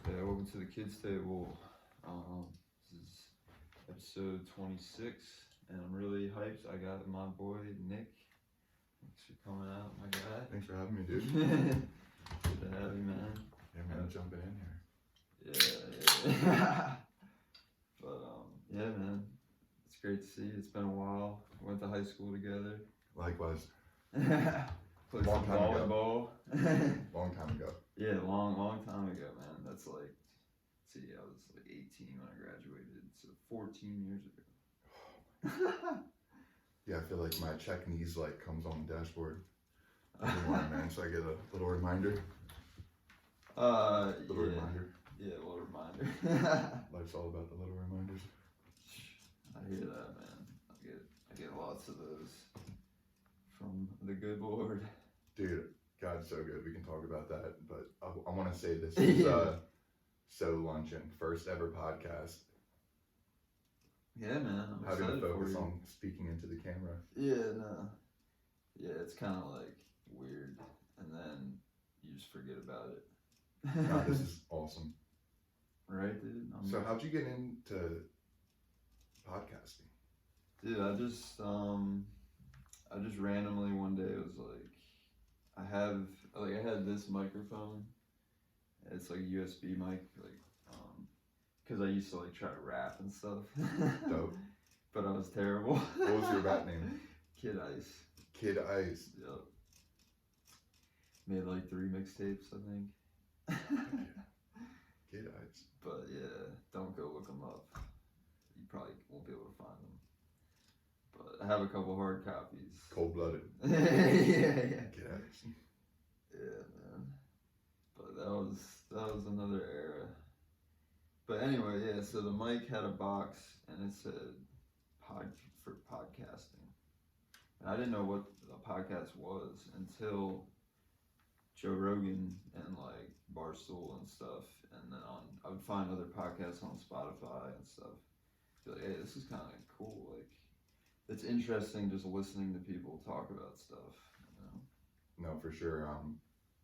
Yeah, welcome to the kids table. This is episode 26, and I'm really hyped. I got my boy Nick. Thanks for coming out, my guy. Thanks for having me, dude. Good to have you, man. Yeah, man, jumping in here. Yeah. But yeah, man, it's great to see you. It's been a while. We went to high school together. Likewise. Played Long some time ago. volleyball. Long time ago. Yeah, long time ago, man. That's like, see, I was like 18 when I graduated, so 14 years ago. Yeah, I feel like my check knees like comes on the dashboard every morning, man. So I get a little reminder. Little reminder. Yeah, a little reminder. Life's all about the little reminders. I hear that, man. I get lots of those from the good Lord. Dude, God's so good. We can talk about that, but I want to say this is So Luncheon, first ever podcast. Yeah, man. I'm Having excited to focus for you. on speaking into the camera. Yeah, no. Yeah, it's kind of like weird, and then you just forget about it. No, this is awesome. Right, dude? So how'd you get into podcasting? Dude, I just randomly one day was like, I had this microphone. It's like a USB mic, like, cause I used to like try to rap and stuff. Dope. But I was terrible. What was your rap name? Kid Ice. Kid Ice. Yep. Made like 3 mixtapes, I think. Kid Ice. But yeah, don't go look them up. You probably won't be able to find them. But I have a couple hard copies. Cold-blooded. yeah. Kid Ice. Yeah, man. But that was another era. But anyway, yeah. So the mic had a box and it said for podcasting, and I didn't know what a podcast was until Joe Rogan and like Barstool and stuff, and then I would find other podcasts on Spotify and stuff. Be like, hey, this is kind of cool. Like, it's interesting just listening to people talk about stuff. You know? No, for sure.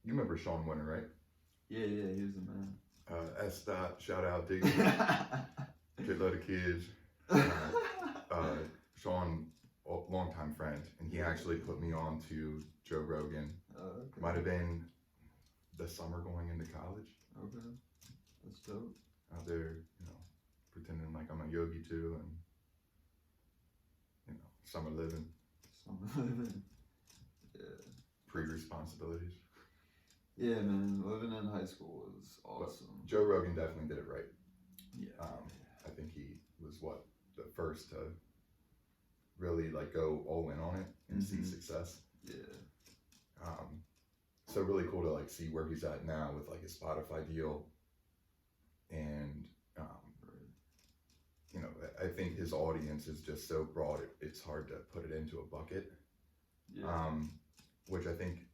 You remember Sean Winter, right? Yeah, he was the man. S. Dot, shout out, Diggy. Shitload of kids. Sean, longtime friend, and he actually put me on to Joe Rogan. Okay. Might have been the summer going into college. Okay, that's dope. Out there, pretending like I'm a yogi too, and summer living, Yeah. pre-responsibilities. Yeah, man, living in high school was awesome. But Joe Rogan definitely did it right. Yeah. I think he was the first to really like go all in on it and see success. Yeah. So really cool to like see where he's at now with like his Spotify deal, and I think his audience is just so broad. It's hard to put it into a bucket. Yeah. Which I think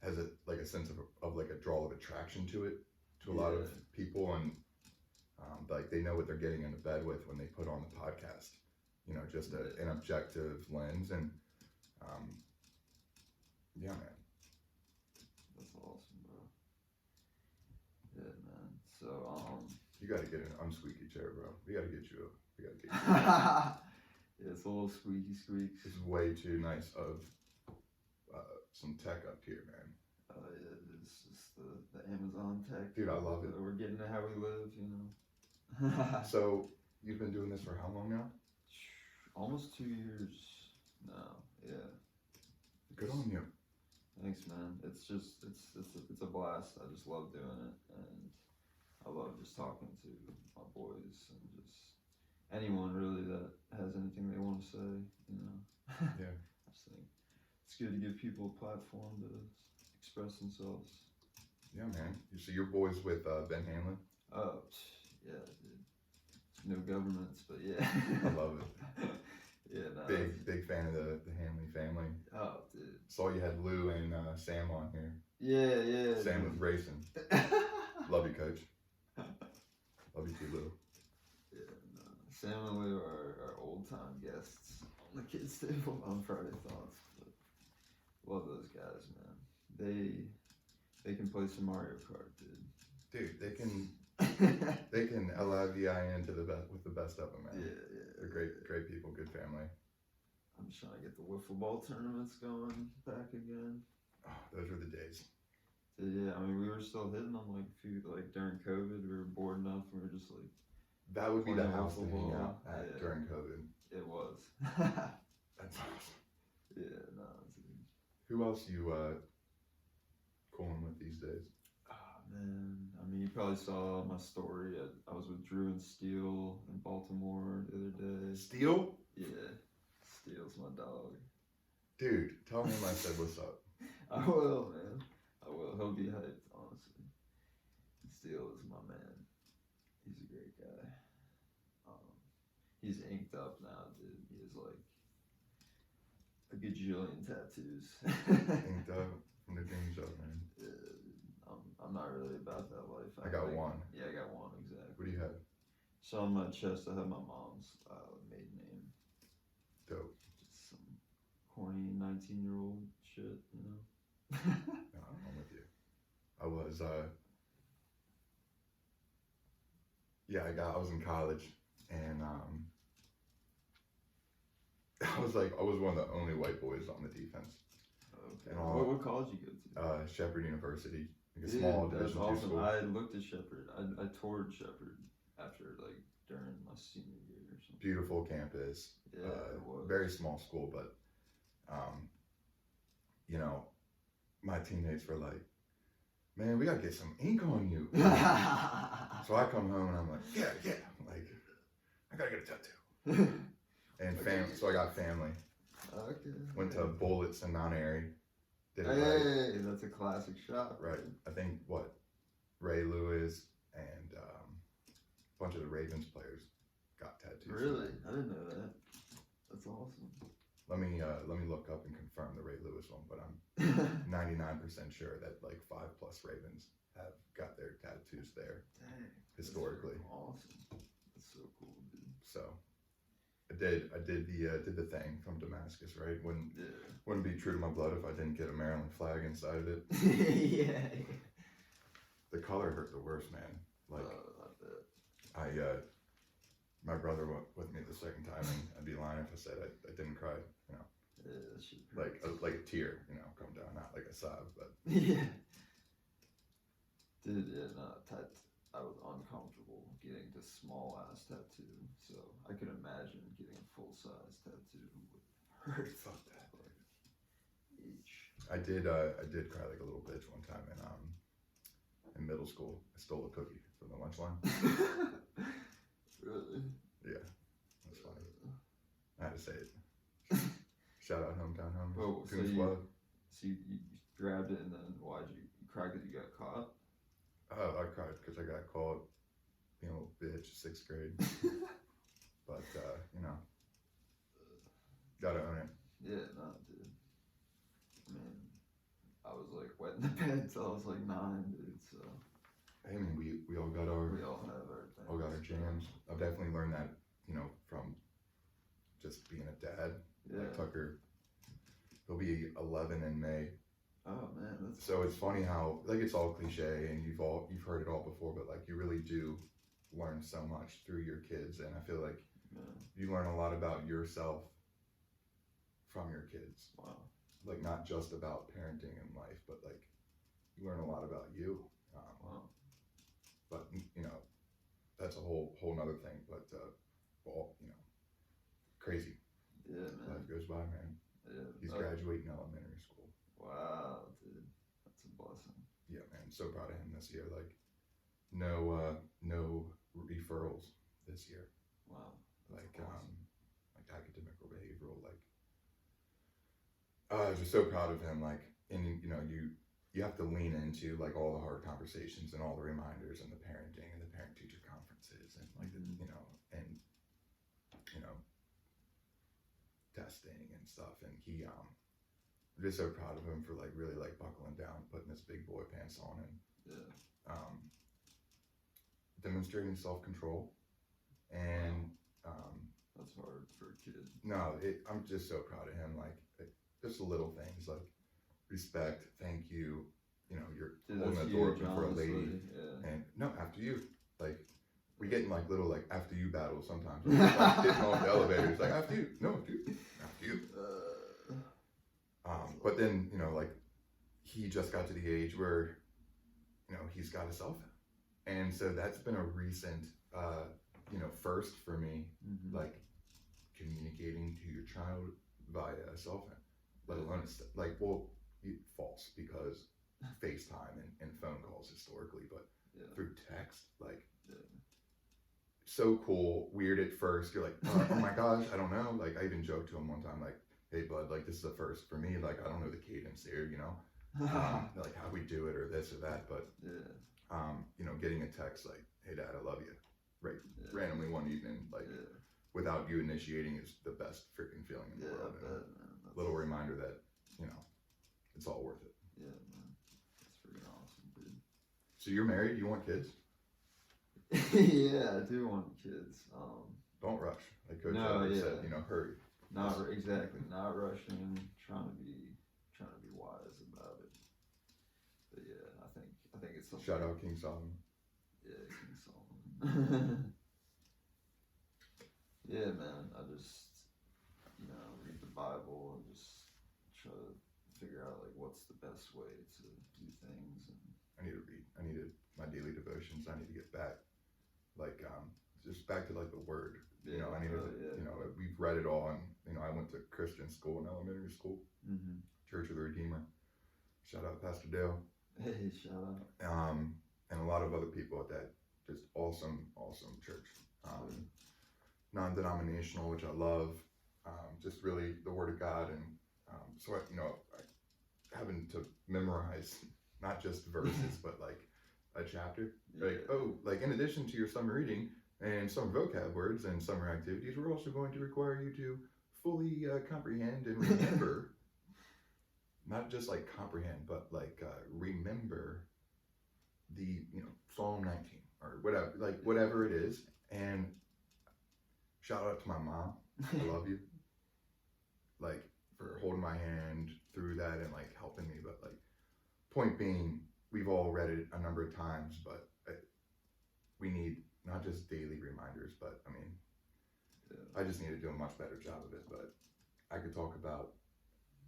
has a sense of like a draw of attraction to it to a lot of people, and like they know what they're getting into bed with when they put on the podcast. Just an objective lens, and yeah, man. That's awesome, bro. Yeah, man. So You gotta get an unsqueaky chair, bro. We gotta get you. yeah, it's a little squeaky squeaks. This is way too nice of some tech up here, man. Yeah, it's just the Amazon tech. Dude, I love it. We're getting to how we live, So you've been doing this for how long now? Almost 2 years now. Yeah. Good on you. Thanks, man. It's a blast. I just love doing it, and I love just talking to my boys and just anyone really that has anything they want to say. Yeah. I just think it's good to give people a platform to express themselves. Yeah, man. So your boys with Ben Hanlon? Oh, yeah, dude. No governments, but yeah. I love it. Yeah, no. Big fan of the Hanley family. Oh, dude. Saw you had Lou and Sam on here. Yeah. Sam was racing. Love you, coach. Love you too, Lou. Yeah, no. Sam and Lou are old time guests on the kids table on Friday Thoughts. But love those guys, man. They can play some Mario Kart, dude. dude, they can LIVIN to the best with the best of them, man. Yeah. They're great people, good family. I'm just trying to get the wiffle ball tournaments going back again. Oh, those were the days. So, yeah, I mean, we were still hitting them like a few, like during COVID, we were bored enough. We were just like, that would be the playing house to wiffle hang ball. out at Yeah. during COVID. It was. That's awesome. Yeah, no, dude. Who else you cooling with these days? Oh, man. I mean, you probably saw my story. I was with Drew and Steele in Baltimore the other day. Steel? Yeah. Steele's my dog. Dude, tell him I said what's up. I will, man. I will. He'll be hyped, honestly. Steele is my man. He's a great guy. He's inked up now, dude. He has like a gajillion tattoos. Inked up from the things up, man. I'm not really about that life. I got like, one. Yeah, I got one, exactly. What do you have? So on my chest, I have my mom's maiden name. Dope. Just some corny 19-year-old shit, you know? No, I'm with you. I was I was in college and I was one of the only white boys on the defense. Okay. And What college you go to? Shepherd University, like a Dude, small that's Division II awesome. school. I looked at Shepherd. I toured Shepherd after like during my senior year or something. Beautiful campus. Yeah, it was. Very small school, but you know, my teammates were like, "Man, we gotta get some ink on you." So I come home and I'm like, "Yeah." Like, I gotta get a tattoo. And so I got family. Okay. Went to Bullets in Mount Airy. Did it right. Hey, that's a classic shot. Right. I think Ray Lewis and a bunch of the Ravens players got tattoos. Really? I didn't know that. That's awesome. Let me look up and confirm the Ray Lewis one, but I'm 99% sure that like 5+ Ravens have got their tattoos there. Dang. Historically. That's awesome. That's so cool, dude. So I did the thing from Damascus, right? Wouldn't be true to my blood if I didn't get a Maryland flag inside of it. Yeah. The color hurt the worst, man. Like I bet. My brother went with me the second time, and I'd be lying if I said I didn't cry. You know, Yeah, that shit hurts. like a tear, you know, come down, not like a sob, but Yeah. Dude, yeah, no, I was uncomfortable getting this small ass tattoo, so I could imagine getting a full size tattoo would hurt. fuck that. Like, each. I did cry like a little bitch one time in middle school. I stole a cookie from the lunch line. Really? Yeah, that's funny. I had to say it. Shout out hometown homies. Oh, so Coon you- Squad. So you grabbed it and then why'd you cry because you got caught? Oh, I cried because I got called being a little bitch, 6th grade. But you know, gotta own it. Yeah, no, dude. I mean, I was like wet in the bed till I was like 9, dude, so Hey man, we all got our we all have our things. all got our jams. I've definitely learned that, you know, from just being a dad. Yeah. Like Tucker, he'll be 11 in May. Oh man, that's So it's funny how like it's all cliche and you've heard it all before, but like you really do learn so much through your kids, and I feel like yeah. you learn a lot about yourself from your kids. Wow. Like not just about parenting and life, but like you learn a lot about you. Wow. But you know, that's a whole nother thing. But all you know, crazy. Yeah, man. Life goes by, man. Yeah. He's graduating elementary school. Wow, dude. That's a blessing. Yeah, man. So proud of him this year. Like, no referrals this year. Wow. Like, awesome. like academic or behavioral. Like, I was just so proud of him. Like, and you know, you have to lean into like all the hard conversations and all the reminders and the parenting and the parent-teacher conferences and like Mhm. you know and you know testing and stuff. And I'm just so proud of him for like really like buckling down, putting his big boy pants on, and Yeah. demonstrating self-control. And That's hard for a kid. no, I'm just so proud of him. Like just the little things like respect, thank you. You know, you're Dude, holding that's the door huge, open for a lady. honestly. Yeah. And no, after you. Like, we get in like little like after you battles sometimes. Like, getting off the elevator, it's like after you, no, dude, after you. But then like he just got to the age where he's got a cell phone, and so that's been a recent first for me, like communicating to your child via a cell phone, let alone false because FaceTime and phone calls historically, but through text, like. So cool, weird at first. You're like, oh my gosh, I don't know. Like, I even joked to him one time, like, hey, bud, like, this is a first for me. Like, I don't know the cadence here, like how we do it or this or that. But, getting a text like, hey, dad, I love you, right? Randomly one evening, like, without you initiating is the best freaking feeling in the world. Little reminder that, it's all worth it. Yeah, man. That's freaking awesome, dude. So you're married, you want kids? Yeah, I do want kids. Don't rush. Like Coach said, hurry. Not exactly. Not rushing. Trying to be wise about it. But yeah, I think it's something. Shout out King Solomon. Yeah, King Solomon. Yeah, man. I just read the Bible and just try to figure out like what's the best way to do things. And I need to read. I need my daily devotions. I need to get back. Like just back to like the word, I need to, we've read it all, and I went to Christian school in elementary school, Church of the Redeemer. Shout out Pastor Dale. Hey, shout out. And a lot of other people at that just awesome church. Non-denominational, which I love. Just really the Word of God, and so I having to memorize not just verses, but like a chapter. Like in addition to your summer reading and some vocab words and summer activities, we're also going to require you to fully comprehend and remember, not just like comprehend, but like remember the Psalm 19 or whatever it is. And shout out to my mom. I love you. Like for holding my hand through that and like helping me. But like point being, we've all read it a number of times, but we need not just daily reminders, but I just need to do a much better job of it. But I could talk about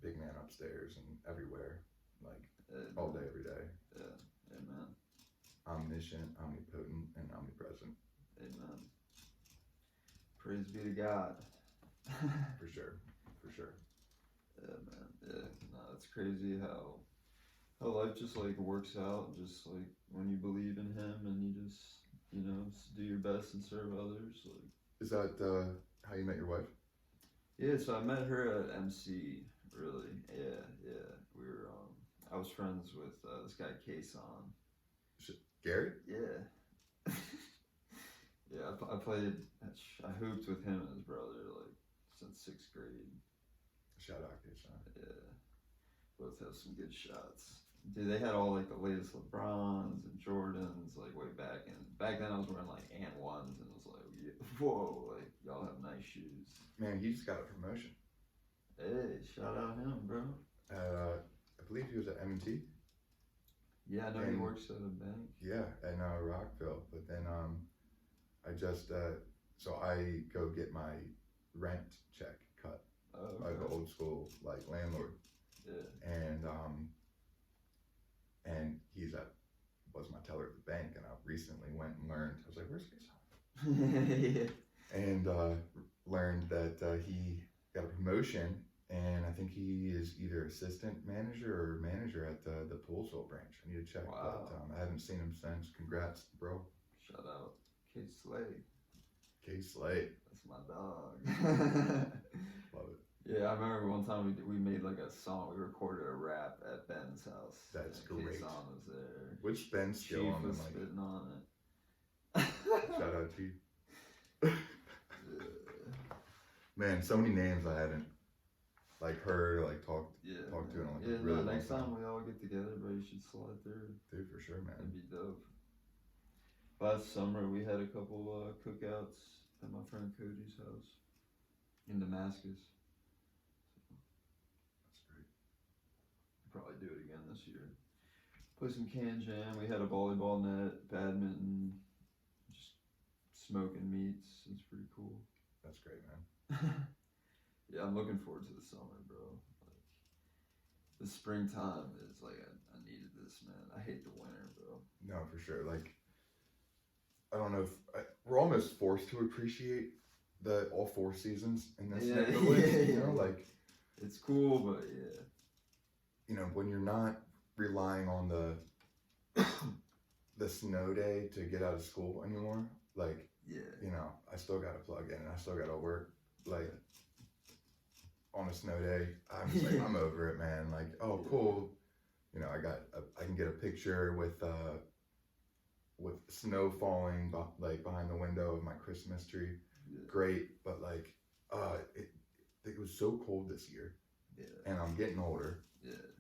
Big Man Upstairs and everywhere, like all day, every day. Yeah, amen. Omniscient, omnipotent, and omnipresent. Amen. Praise be to God. For sure. Yeah, man. Yeah, no, it's crazy how life just like works out, just like when you believe in Him and you just do your best and serve others. Like, is that how you met your wife? Yeah, so I met her at MC. Really, yeah. We were I was friends with this guy Kason. Gary? Yeah. Yeah, I hooped with him and his brother like since 6th grade. Shout out Kason. Yeah, both have some good shots. Dude, they had all like the latest LeBrons and Jordans like way back, and back then I was wearing like Ant ones, and it was like, whoa, like y'all have nice shoes. Man, he just got a promotion. Hey, shout out him, bro. I believe he was at M&T. Yeah, I know he works at a bank. Yeah, in Rockville. But then I just so I go get my rent check cut by the old school like landlord. Yeah. And was my teller at the bank, and I recently went and learned. I was like, "Where's Kason?" Yeah. And learned that he got a promotion, and I think he is either assistant manager or manager at the Poolsville branch. I need to check, wow. But I haven't seen him since. Congrats, bro. Shout out K Slade. K Slade. That's my dog. Love it. Yeah, I remember one time we made like a song. We recorded a rap at Ben's house. That's great. Kason was there. Which Ben's still Chief on was the mic? spitting on it. Shout out to you. Man, so many names I haven't like heard or like talked to in like a really long next time we all get together, bro, you should slide through. Dude, for sure, man. That'd be dope. Last summer we had a couple cookouts at my friend Cody's house in Damascus. Probably do it again this year. play some can jam. We had a volleyball net, badminton, just smoking meats. It's pretty cool. That's great, man. Yeah, I'm looking forward to the summer, bro. Like, the springtime is like I needed this, man. I hate the winter, bro. No, for sure. Like, I don't know if we're almost forced to appreciate the all 4 seasons in this Yeah, neck of the woods, yeah, you know, yeah. like, It's cool, but yeah. you know, when you're not relying on the snow day to get out of school anymore, like, Yeah. you know, I still got to plug in and I still got to work. Like, on a snow day, I'm just like, I'm over it, man. Like, oh, cool. You know, I can get a picture with snow falling like behind the window of my Christmas tree. Yeah. Great, but like, it was so cold this year, Yeah. and I'm getting older, Yeah.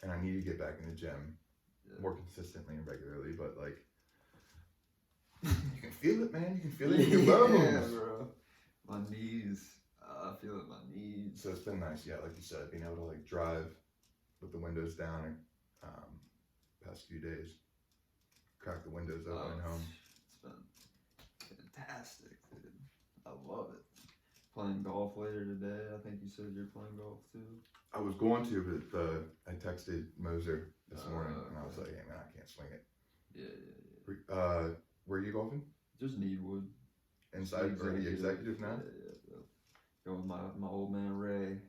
and I need to get back in the gym Yeah. more consistently and regularly. But like, you can feel it, man. You can feel it in your bones. Yeah, bro. My knees. I feel it in my knees. So it's been nice, yeah, like you said, being able to like drive with the windows down and past few days, crack the windows open at home. It's been fantastic, dude. I love it. Playing golf later today. I think you said you're playing golf too. I was going to, but I texted Moser this morning, and I was Okay. like, hey man, I can't swing it. Yeah. Where are you golfing? Just Needwood. Inside or the executive now? Yeah. Going with my old man Ray.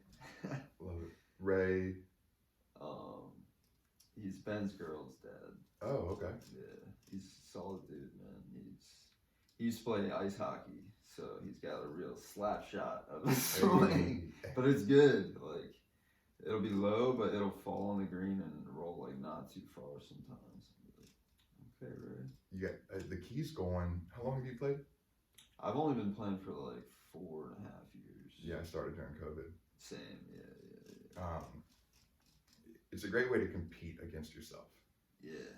Love it. Ray. He's Ben's girl's dad. Oh, okay. Yeah, he's a solid dude, man. He used to play ice hockey, so he's got a real slap shot of a swing. But it's good. Like, it'll be low, but it'll fall on the green and roll like not too far sometimes. Like, okay, Ray. You got the keys going. How long have you played? I've only been playing for like 4.5 years. Yeah, I started during COVID. Same. Yeah. It's a great way to compete against yourself. Yeah,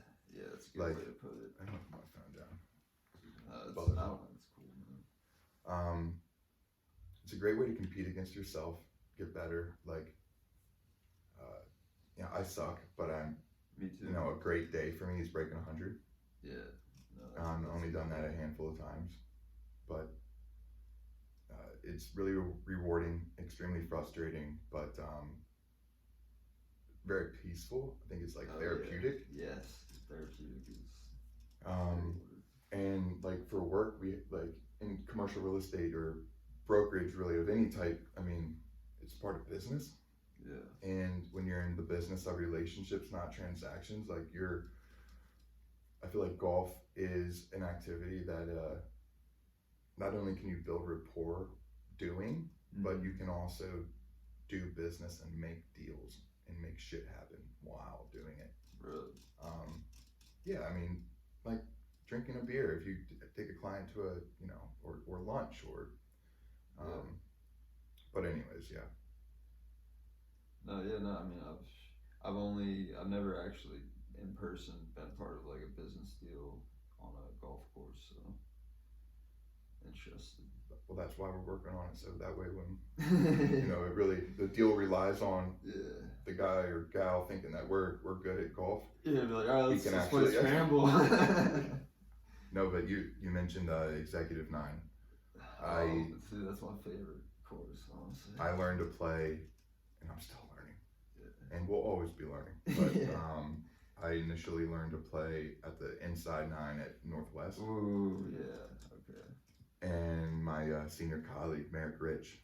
that's a good Like, way to put it. I don't put my phone down. It's cool, man. It's a great way to compete against yourself, get better. Like, you know, I suck, but Me too. you know, a great day for me is breaking 100. Yeah. No, I've only done that a handful of times, but it's really rewarding, extremely frustrating, but very peaceful. I think it's like therapeutic. Yeah. Yes, therapeutic is. And like for work, we like in commercial real estate or brokerage, really of any type. I mean, it's part of business. Yeah. And when you're in the business of relationships, not transactions, like I feel like golf is an activity that not only can you build rapport doing, but you can also do business and make deals and make shit happen while doing it. Really? Yeah, I mean, like drinking a beer, if you take a client to a, you know, or lunch or, but anyways, yeah. No, I mean, I've never actually in person been part of like a business deal on a golf course, so interested. Well, that's why we're working on it, so that way when, you know, the deal relies on the guy or gal thinking that we're good at golf. Yeah, be like, all right, let's play actually scramble. No, but you mentioned Executive 9. See, that's my favorite course, honestly. I learned to play, and I'm still learning, and we'll always be learning. But I initially learned to play at the Inside 9 at Northwest. Ooh, yeah, okay. And my senior colleague, Merrick Rich,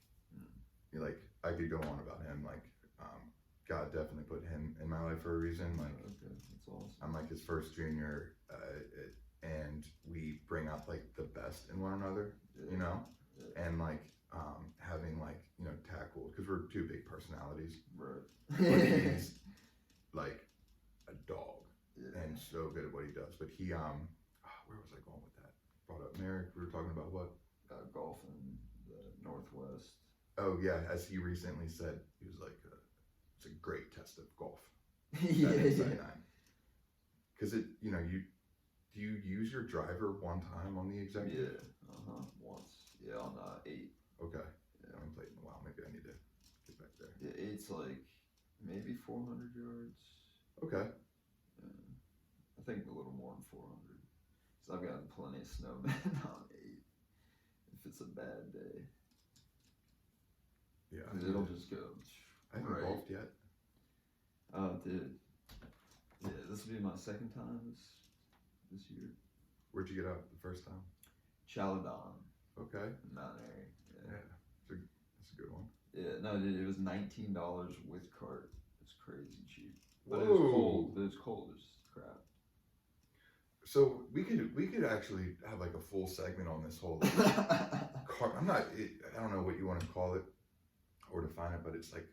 like, I could go on about him. Like, God definitely put him in my life for a reason. Like, okay, that's awesome. I'm like his first junior, and we bring out like the best in one another, you know, and like having like, you know, tackle, because we're two big personalities, right? But he's like a dog and so good at what he does. But he where was I going with that? Brought up Merrick. We were talking about what? Golf in the Northwest. Oh yeah, as he recently said, he was like, it's a great test of golf. Yeah. Because it, you know, do you use your driver one time on the executive? Yeah, once. Yeah, on 8. Okay. Yeah. I haven't played in a while. Maybe I need to get back there. Yeah, 8's like maybe 400 yards. Okay. Yeah. I think a little more than 400. So I've gotten plenty of snowmen on 8 if it's a bad day. Yeah. 'Cause it'll just go. I haven't right. golfed yet. Oh, dude. Yeah, this will be my second time this year. Where'd you get out the first time? Chaladon, Okay. Mount Airy. Yeah. That's a good one. Yeah, no, dude, it was $19 with cart. It's crazy cheap. But Whoa. it was cold. It was cold as crap. So we could actually have like a full segment on this whole cart. I don't know what you want to call it or define it, but it's like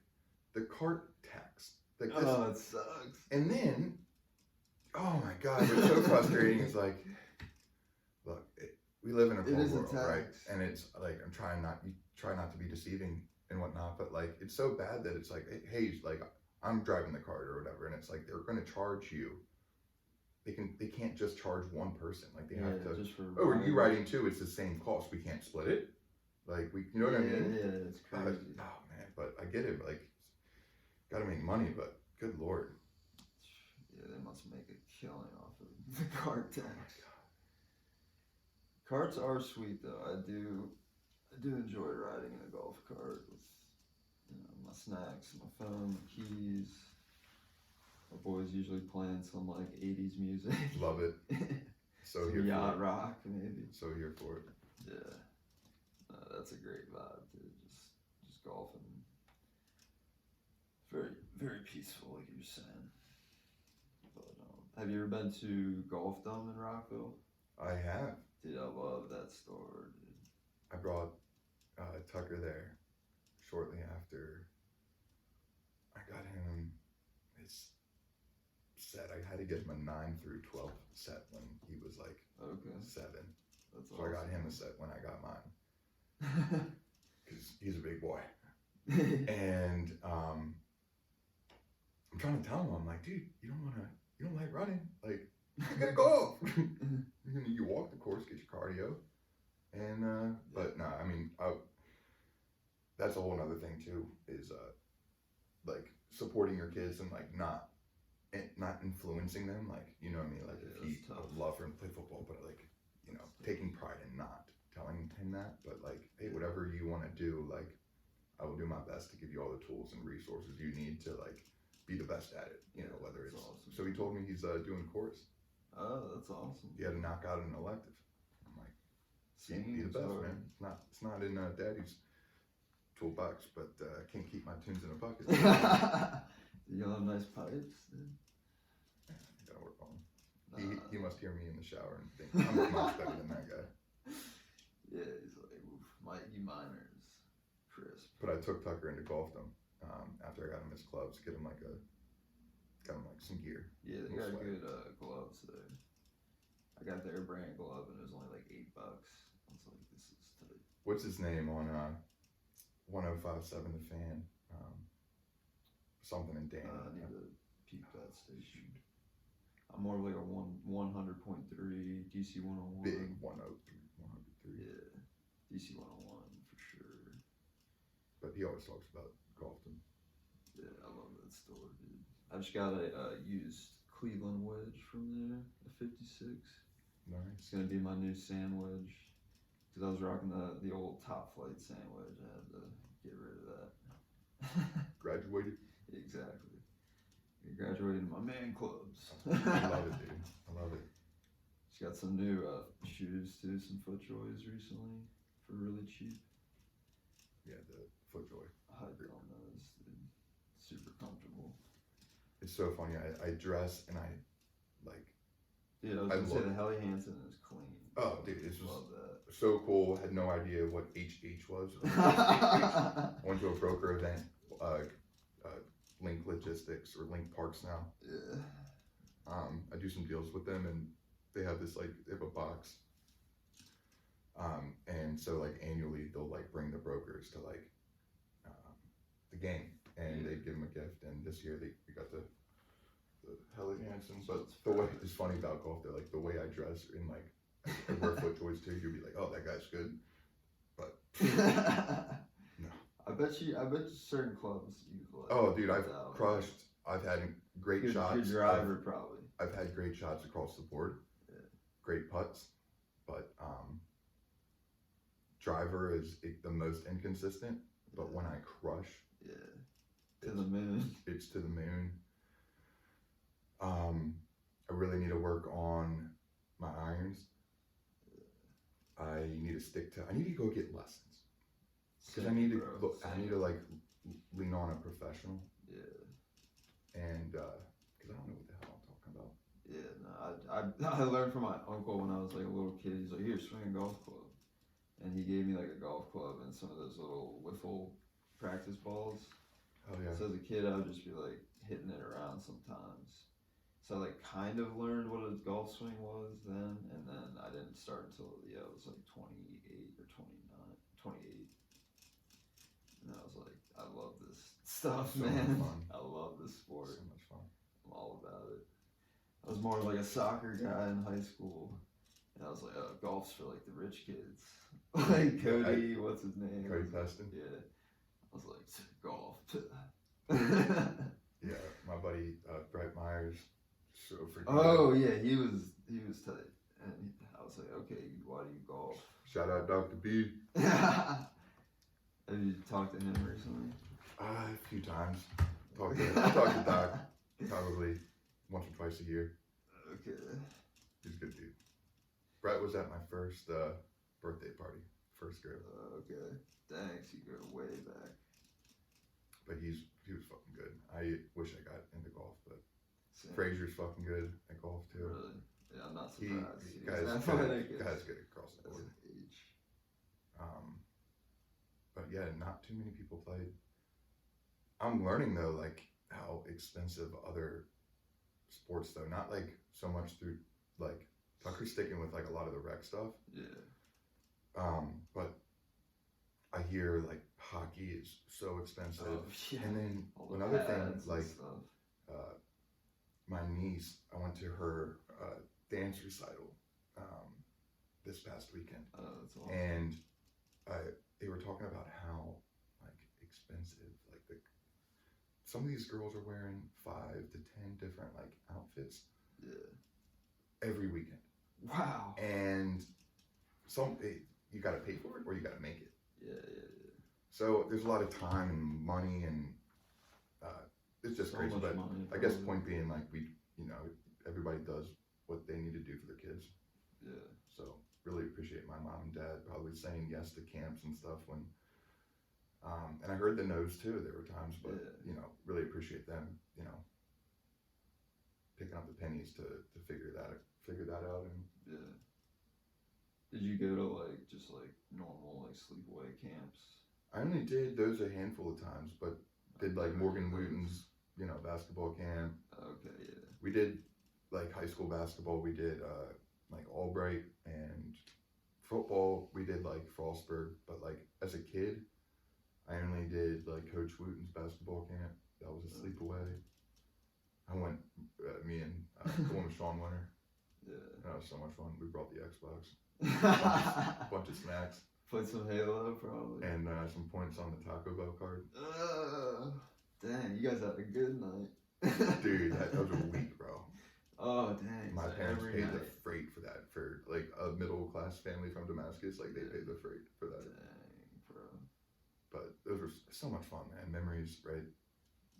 the cart tax. Like this, Oh, it sucks. and then, oh my god, it's so frustrating. It's like, look, we live in a It cold is a world, right? tax. And it's like you try not to be deceiving and whatnot, but like it's so bad that it's like, hey, like I'm driving the cart or whatever, and it's like they're going to charge you. They can't just charge one person. Like they have to. Just for Oh, are you riding too? It's the same cost. We can't split it. Like you know what I mean? Yeah, it's crazy. Oh man, but I get it. Like, got to make money, but good lord. Yeah, they must make a killing off of the cart tax. Carts are sweet though. I do enjoy riding in a golf cart with my snacks, my phone, my keys. My boys usually playing some like 80s music. Love it. So Some here yacht for it. rock maybe. So here for it. Yeah. No, that's a great vibe, dude. Just golfing. Very, very peaceful, like you were saying. But have you ever been to Golf Dome in Rockville? I have. Dude, I love that store, dude. I brought Tucker there shortly after I got him his set. I had to get him a 9 through 12 set when he was like Okay. 7. That's So awesome. I got him a set when I got mine because he's a big boy. And I'm trying to tell him, I'm like, dude, you don't like running, like you gotta golf. You walk the course, get your cardio, and but no, I mean, that's a whole nother thing too. Is like supporting your kids and like not influencing them. Like you know what I mean. Like Yeah, if he that's tough. would love for him to play football, but like taking pride in not telling him that. But like, hey, whatever you want to do, like I will do my best to give you all the tools and resources you need to like be the best at it. You know, whether that's it's awesome. so he told me he's doing a course. Oh, that's awesome. He had to knock out an elective. I'm like, be the Singing's best, hard. man. It's not in Daddy's toolbox, but I can't keep my tunes in a bucket. You have nice pipes, dude. Gotta work on him. Nah. He must hear me in the shower and think I'm much better than that guy. Yeah, he's like, oof, Mikey Miners, crisp. But I took Tucker into Golf Dome after I got him his clubs, got him like some gear. Yeah, they Little got swag. good gloves there. I got their brand glove and it was only like $8. I was like, this is tight. What's his name on 105.7 The Fan? Something in I Danny. need to peep that station. I'm more of like a 100.3 DC 101. Big 103. Yeah, DC 101 for sure. But he always talks about Golf Dome. Yeah, I love that store, dude. I just got a used Cleveland wedge from there, a 56. Nice. It's gonna be my new sand wedge. Cause I was rocking the old Top Flight sand wedge. I had to get rid of that. Graduated. Exactly. I graduated in my man clubs. I love it, dude. I love it. She got some new shoes too, some FootJoys recently for really cheap. Yeah, the FootJoy. Hyped on those, dude. Super comfortable. It's so funny. I dress and I like. Dude, I was I gonna say love- the Helly Hansen is clean. Oh, dude, it's just Love that. so cool. Had no idea what HH was. Went to a broker event, Link Logistics or Link Parks now. Yeah. I do some deals with them, and they have this like they have a box. And so like annually they'll like bring the brokers to like the game, and they give them a gift. And this year we got the Helly Hansen. But the way it's funny about golf, they're like the way I dress in like I wear FootJoys too. You'll be like, oh, that guy's good. But no. I bet you certain clubs you like. Oh, dude, I've without- crushed. I've had great Good, shots. good driver, probably. I've had great shots across the board, great putts, but driver is the most inconsistent. But when I crush, to the moon. It's to the moon. I really need to work on my irons. I need to stick to. I need to go get lessons because I need to look. I need to like lean on a professional. Yeah. And because I don't know what the hell I'm talking about. Yeah, no, I learned from my uncle when I was like a little kid. He's like, here, swing a golf club, and he gave me like a golf club and some of those little wiffle practice balls. Oh yeah. So as a kid, I would just be like hitting it around sometimes. So I like kind of learned what a golf swing was then, and then I didn't start until I was like 28 or 28. And I was like, I love this stuff, So man. much fun. I love this sport. So much fun. I'm all about it. I was more like a soccer guy in high school, and I was like, oh, golf's for like the rich kids. Like Cody, what's his name? Cody Peston. Yeah. I was like, golf. Yeah, my buddy Brett Myers. So freaking Oh yeah, he was tight, and I was like, okay, why do you golf? Shout out Dr. B. Have you talked to him recently? A few times. Talk to Doc probably once or twice a year. Okay. He's a good dude. Brett was at my first birthday party, first girl. Okay. Thanks. You go way back. But he was fucking good. I wish I got into golf, but Same. Frazier's fucking good at golf too. Really? Yeah, I'm not He surprised. He was guy's athletic good across the as board. an age. But yeah, not too many people played. I'm learning though, like how expensive other sports though. Not like so much through like Tucker's sticking with like a lot of the rec stuff. Yeah. But I hear like hockey is so expensive. Oh, yeah. And then All the another thing, pads and like stuff. my niece, I went to her dance recital this past weekend, Oh, that's awesome. and they were talking about how like expensive, like some of these girls are wearing 5 to 10 different like outfits every weekend. Wow. And you got to pay for it or you got to make it. Yeah. So there's a lot of time and money, and it's just So crazy. much But money, I guess probably. point being, like everybody does what they need to do for their kids. Yeah. So really appreciate my mom and dad probably saying yes to camps and stuff when. And I heard the no's too. There were times, but really appreciate them. Picking up the pennies to figure that out. And Yeah. Did you go to like just like normal like sleepaway camps? I only did those a handful of times, but did like Morgan Wooten's basketball camp. Okay. Yeah. We did like high school basketball. We did like Albright, and football. We did like Frostburg. But like as a kid, I only did like Coach Wooten's basketball camp. That was a sleepaway. I went, me and going with Sean Winter. Yeah. That was so much fun. We brought the Xbox, Played bunch of snacks, some Halo probably. and some points on the Taco Bell card. Dang, you guys had a good night. Dude, that was a week, bro. Oh dang. My so parents every paid the night. freight for that. For like a middle class family from Damascus, like they paid the freight for that. Dang, bro. But those were so much fun, man. Memories, right?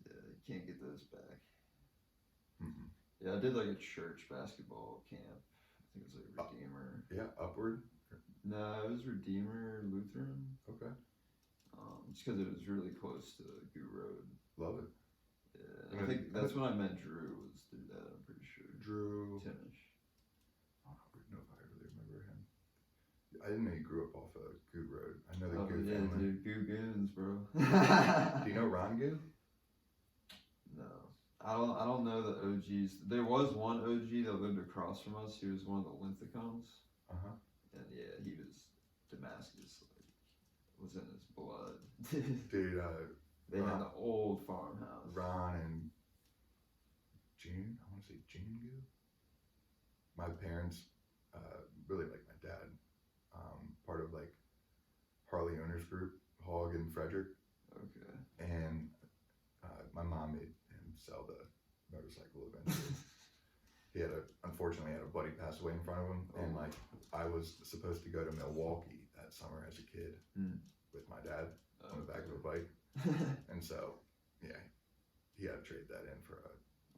Yeah, you can't get those back. Mm-hmm. Yeah, I did like a church basketball camp. I think it was like Redeemer. Yeah, Upward. No, it was Redeemer Lutheran. Okay, Just because it was really close to Goo Road. love it. Yeah, Yeah, I think that's when I met Drew. Was through that. I'm pretty sure. Drew. Timish. I don't know if I really remember him. I didn't know he grew up off of Goo Road. I know the Oh Goo yeah, family. dude, Goo Goons, bro. Do you know Ron Goo? No, I don't know the OGs. There was one OG that lived across from us. He was one of the Linthicums, Uh-huh. and yeah, he was Damascus. Like, was in his blood. Dude, They had an old farmhouse. Ron and June. I want to say June Goo. My parents really like my dad. Part of like Harley Owners Group, Hog and Frederick, Okay. and my mom made him sell the motorcycle eventually. Unfortunately had a buddy pass away in front of him, and like I was supposed to go to Milwaukee that summer as a kid with my dad on the back of a bike, and so yeah, he had to trade that in for a.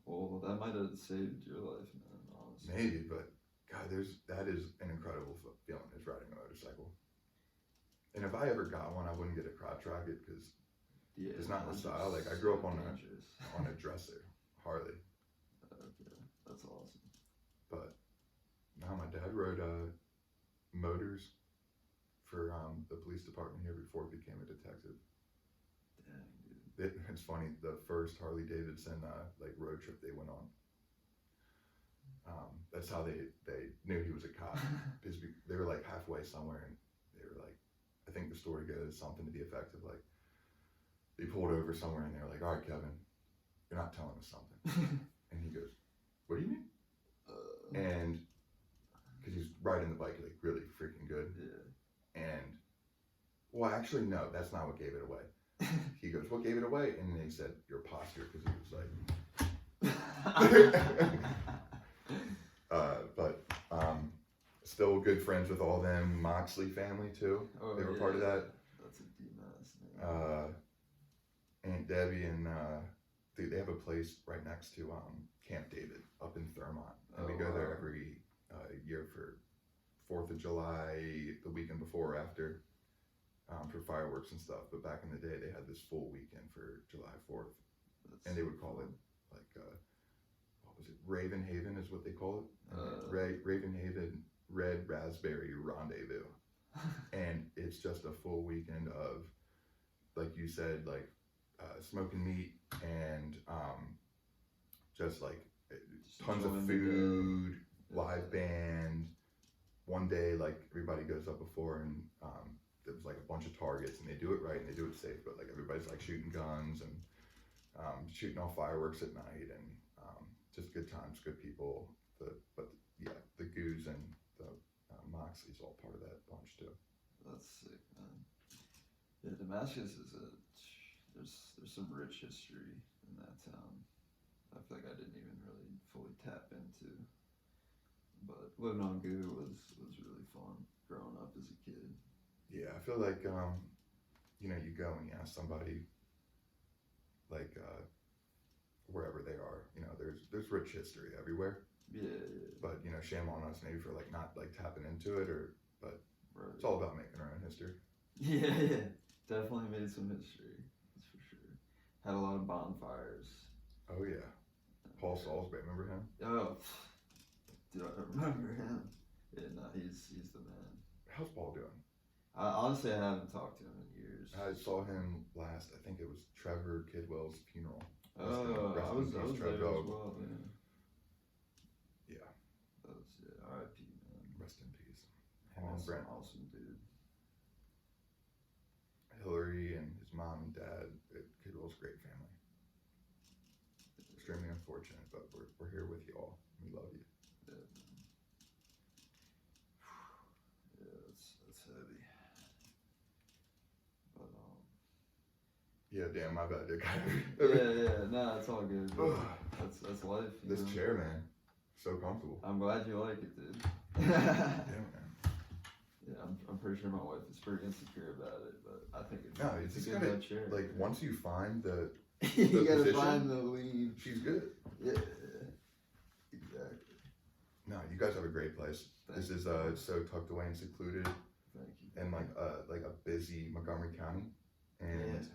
Well, that might have saved your life, man. Honestly. Maybe, but God, that is an incredible feeling, is riding a motorcycle. And if I ever got one, I wouldn't get a crotch rocket because it's not my style. Like I grew up on a dresser Harley. Okay, that's awesome. But now my dad rode motors for the police department here before he became a detective. Dang, dude. It's funny, the first Harley Davidson like road trip they went on. That's how they knew he was a cop. Because they were like halfway somewhere, and they were like, I think the story goes something to the effect of like, they pulled over somewhere and they were like, all right, Kevin, you're not telling us something. And he goes, what do you mean? And because he's riding the bike like really freaking good. Yeah. And well, actually, no, that's not what gave it away. He goes, what gave it away? And then he said, your posture, because he was like, but still good friends with all them. Moxley family too. Oh, they were part of that. That's a D-Mass name. Aunt Debbie and they have a place right next to Camp David up in Thurmont, and we go there every year for 4th of July, the weekend before or after, for fireworks and stuff. But back in the day, they had this full weekend for July 4th, and they would call it like what was it? Raven Haven is what they call it. Raven Haven Red Raspberry Rendezvous, and it's just a full weekend of, like you said, like smoking meat and just like tons of food, live band. One day, like everybody goes up before, and there's like a bunch of targets, and they do it right and they do it safe, but like everybody's like shooting guns and shooting off fireworks at night, and just good times, good people. The Goose and the Moxley's all part of that bunch too. That's sick, man. Yeah, Damascus is there's some rich history in that town. I feel like I didn't even really fully tap into. But living on Goo was really fun growing up as a kid. Yeah, I feel like you go and you ask somebody like wherever they are, there's rich history everywhere. Yeah. But shame on us maybe for like not like tapping into it, but right. It's all about making our own history. Yeah. Definitely made some history. That's for sure. Had a lot of bonfires. Oh yeah. Paul Salisbury, remember him? Oh, do I remember him? Yeah, no, he's the man. How's Paul doing? Honestly, I haven't talked to him in years. I saw him last. I think it was Trevor Kidwell's funeral. I was there as well. Yeah. That was R.I.P. man. Rest in peace. Awesome dude. Hillary and his mom and dad. Kidwell's great family. Extremely unfortunate, but we're here with you all. We love you. Yeah, that's heavy. But yeah, damn, my bad, dude. No, it's all good. That's life. This chair, man, so comfortable. I'm glad you like it, dude. Yeah, man. Yeah, I'm pretty sure my wife is pretty insecure about it, but I think it's a just good chair. Like once you find the you gotta position, find the lead. She's good. Yeah, exactly. No, you guys have a great place. This is so tucked away and secluded. Thank you. In like a busy Montgomery County, and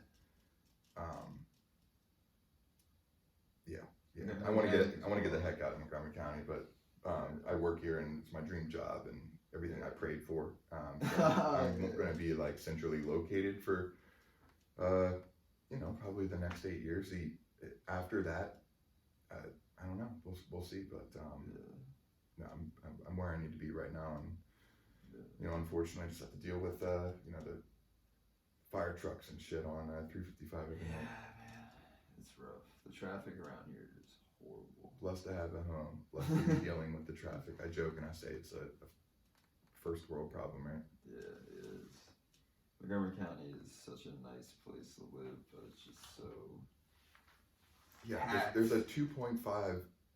I want to get the heck out of Montgomery County, but I work here and it's my dream job and everything I prayed for. So I'm going to be like centrally located for probably the next 8 years. After that, I don't know. We'll see, but no, I'm where I need to be right now, and unfortunately, I just have to deal with the fire trucks and shit on 355 every night. Man, it's rough. The traffic around here is horrible. Blessed to have a home. Blessed to be dealing with the traffic. I joke and I say it's a first world problem, right? Yeah, it is. Montgomery County is such a nice place to live, but it's just so. Yeah, there's a 2.5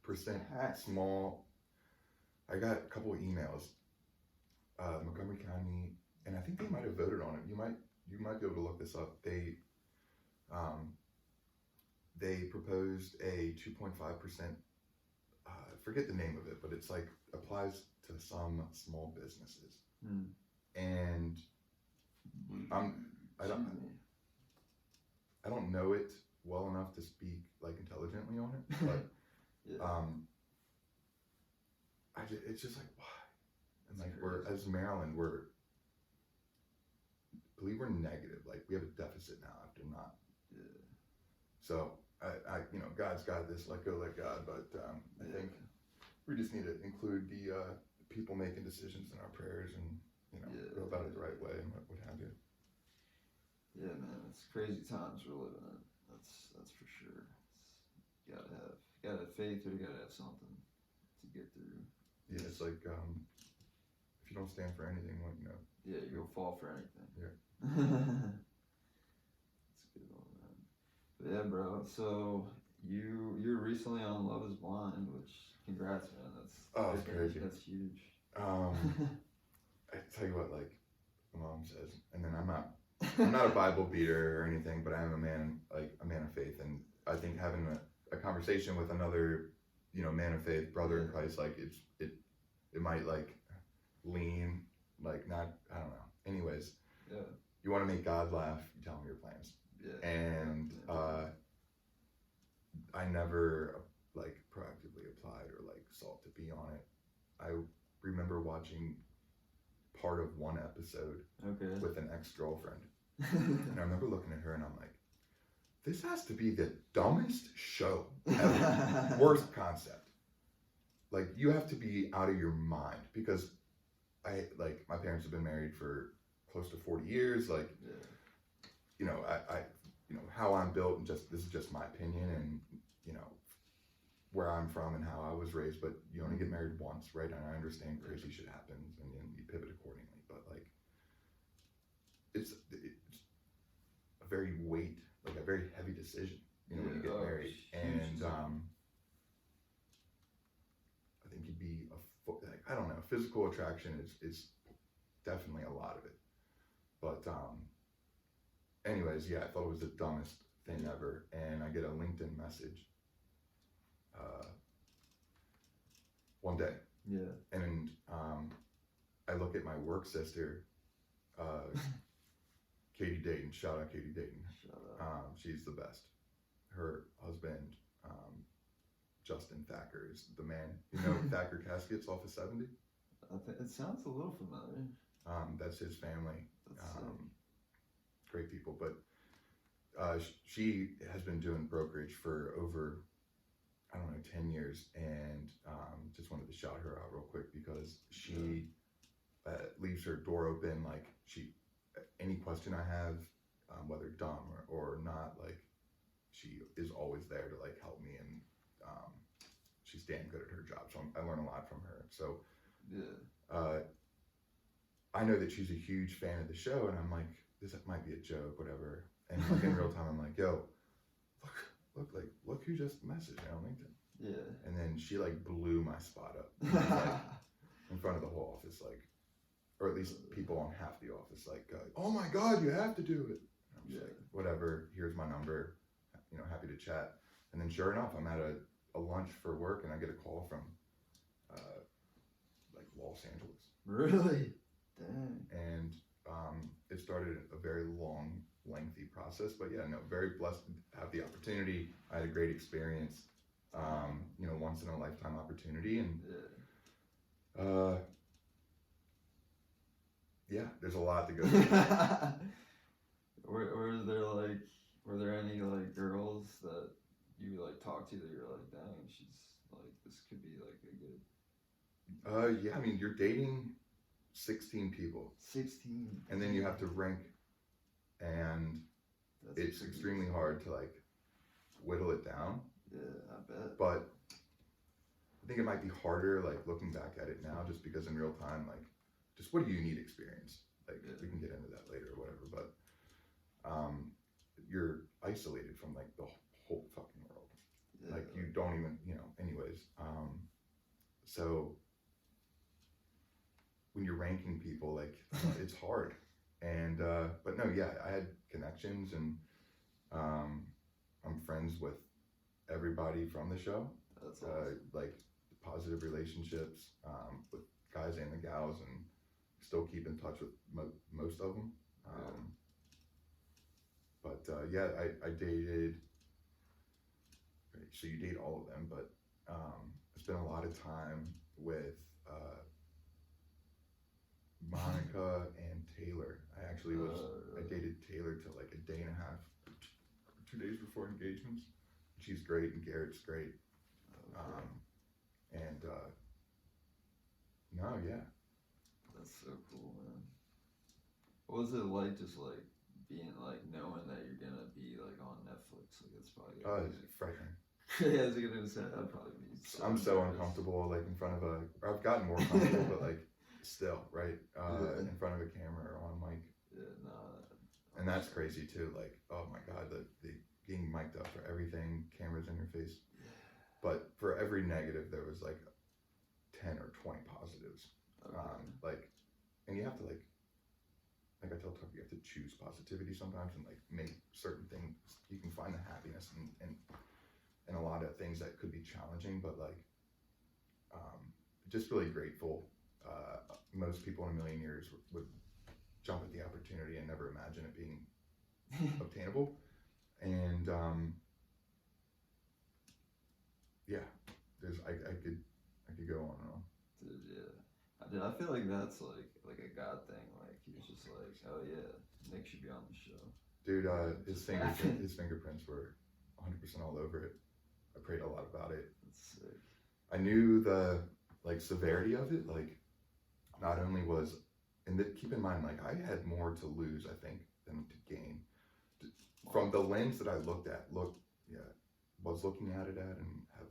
Hacked. small. I got a couple of emails. Montgomery County, and I think they might have voted on it. You might be able to look this up. They proposed a 2.5%. Forget the name of it, but it's like applies to some small businesses. And I don't know it well enough to speak like intelligently on it, but Yeah. it's just like why? And That's like we're crazy. as Maryland, believe we're negative. Like we have a deficit now after not. Yeah. So I God's got this. Let go, let God. But I Yeah. think we just need to include the people making decisions in our prayers and go about it the right way and what have you. Yeah, man, it's crazy times we're living in. That's for sure. You gotta have faith, or you gotta have something to get through. Yeah, it's like if you don't stand for anything, Yeah, you'll fall for anything. Yeah. That's a good one, man. But yeah, bro. So you're recently on Love Is Blind, which congrats, man. It's crazy. That's huge. I tell you what, like my mom says, and then I'm not a Bible beater or anything, but I am a man of faith, and I think having a conversation with another, man of faith, brother in Christ, like it might like lean, like not, I don't know. Anyways, Yeah. you want to make God laugh, you tell him your plans. Yeah. And I never like proactively applied or like sought to be on it. I remember watching part of one episode Okay. with an ex-girlfriend, and I remember looking at her and I'm like, this has to be the dumbest show ever. Worst concept. Like you have to be out of your mind, because my parents have been married for close to 40 years. Like, Yeah. I how I'm built, and this is just my opinion, and where I'm from and how I was raised, but you only get married once, right? And I understand crazy shit happens and you pivot accordingly, but like it's a very heavy decision, when you get married. And I think you'd be I don't know, physical attraction is definitely a lot of it, but anyways, yeah, I thought it was the dumbest thing ever. And I get a LinkedIn message one day, Yeah. and I look at my work sister, Katie Dayton. Shout out Katie Dayton. Shut up. She's the best. Her husband, Justin Thacker, is the man. Thacker Caskets off of 70? It sounds a little familiar. That's his family. That's sick. Great people. But she has been doing brokerage for over, 10 years, and just wanted to shout her out real quick, because she leaves her door open. Like, any question I have, whether dumb or not, like, she is always there to like help me, and she's damn good at her job. So I learn a lot from her. So yeah. I know that she's a huge fan of the show, and I'm like, this might be a joke, whatever. And like in real time, I'm like, yo, look who just messaged me on LinkedIn. Yeah. And then she like blew my spot up, like, in front of the whole office, like, or at least people on half the office, like, oh my God, you have to do it. And I'm just like, whatever, here's my number, happy to chat. And then sure enough, I'm at a lunch for work, and I get a call from like Los Angeles. Really? Dang. And it started a very long, lengthy process, but yeah, no, very blessed to have the opportunity. I had a great experience, once in a lifetime opportunity, and yeah, there's a lot to go through. Were there any like girls that you like talked to that you're like, dang, she's like, this could be like a good. Yeah, I mean, you're dating 16 people, 16, and then you have to rank, and it's extremely hard to like whittle it down. Yeah, I bet. But I think it might be harder, like looking back at it now, just because in real time, like, just what do you need experience? Like, we can get into that later or whatever, but you're isolated from like the whole fucking world. Yeah. Like you don't even, anyways. So when you're ranking people, like it's hard. And but no, yeah, I had connections, and I'm friends with everybody from the show. That's awesome. Like positive relationships with guys and the gals, and still keep in touch with most of them. But yeah, I dated. So you date all of them, but I spent a lot of time with Monica and Taylor. I actually I dated Taylor till like a day and a half, 2 days before engagements. She's great, and Garrett's great. And no, yeah. That's so cool, man. What was it like, just like being like knowing that you're gonna be like on Netflix? Like it's probably It's frightening. yeah, I was gonna say that'd probably be. I'm so uncomfortable, like in front of I've gotten more comfortable, but like still, right? In front of a camera or on mic. Yeah, nah. And that's crazy too. Like, oh my god, the being mic'd up for everything, cameras in your face. But for every negative, there was like 10 or 20 positives. Okay. And you have to like I tell Tucker, you have to choose positivity sometimes, and like make certain things. You can find the happiness in a lot of things that could be challenging, but like, just really grateful. Most people in a million years would jump at the opportunity and never imagine it being obtainable. And yeah, I could go on and on. Dude, yeah. Dude, I feel like that's like a God thing. Like he's just like, oh yeah, Nick should be on the show. Dude, his fingerprints were 100% all over it. I prayed a lot about it. That's sick. I knew the like severity of it. Like, not only was, and keep in mind, like I had more to lose, I think, than to gain. From the lens that I was looking at it at, and have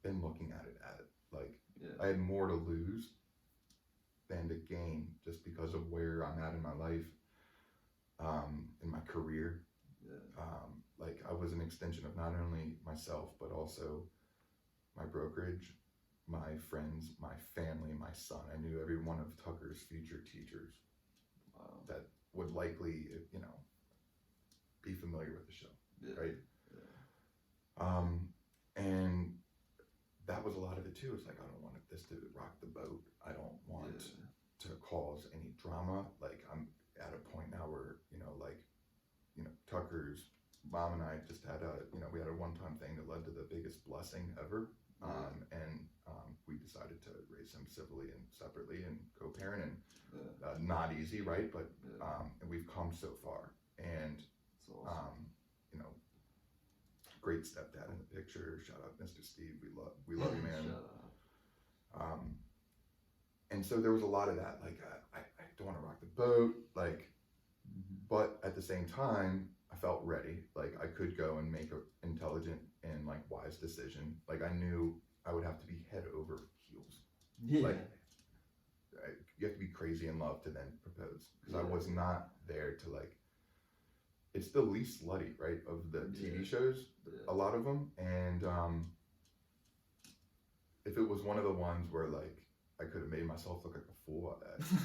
been looking at it at. Like, I had more to lose than to gain, just because of where I'm at in my life, in my career. Like I was an extension of not only myself, but also my brokerage, my friends, my family, my son. I knew every one of Tucker's future teachers that would likely, be familiar with the show, right? And that was a lot of it too. It's like, I don't want this to rock the boat. I don't want to cause any drama. Like I'm at a point now where, Tucker's mom and I just had we had a one-time thing that led to the biggest blessing ever. And we decided to raise him civilly and separately and co-parent, and not easy, right? But and we've come so far, and awesome. Great stepdad in the picture. Shout out Mr. Steve. We love you, man. And so there was a lot of that. Like I don't want to rock the boat. Like, but at the same time, I felt ready. Like I could go and make an intelligent and like wise decision. Like I knew I would have to be head over heels. Yeah. Like you have to be crazy in love to then propose, because I was not there to like. It's the least slutty, right, of the TV shows, a lot of them. And if it was one of the ones where like I could have made myself look like a fool,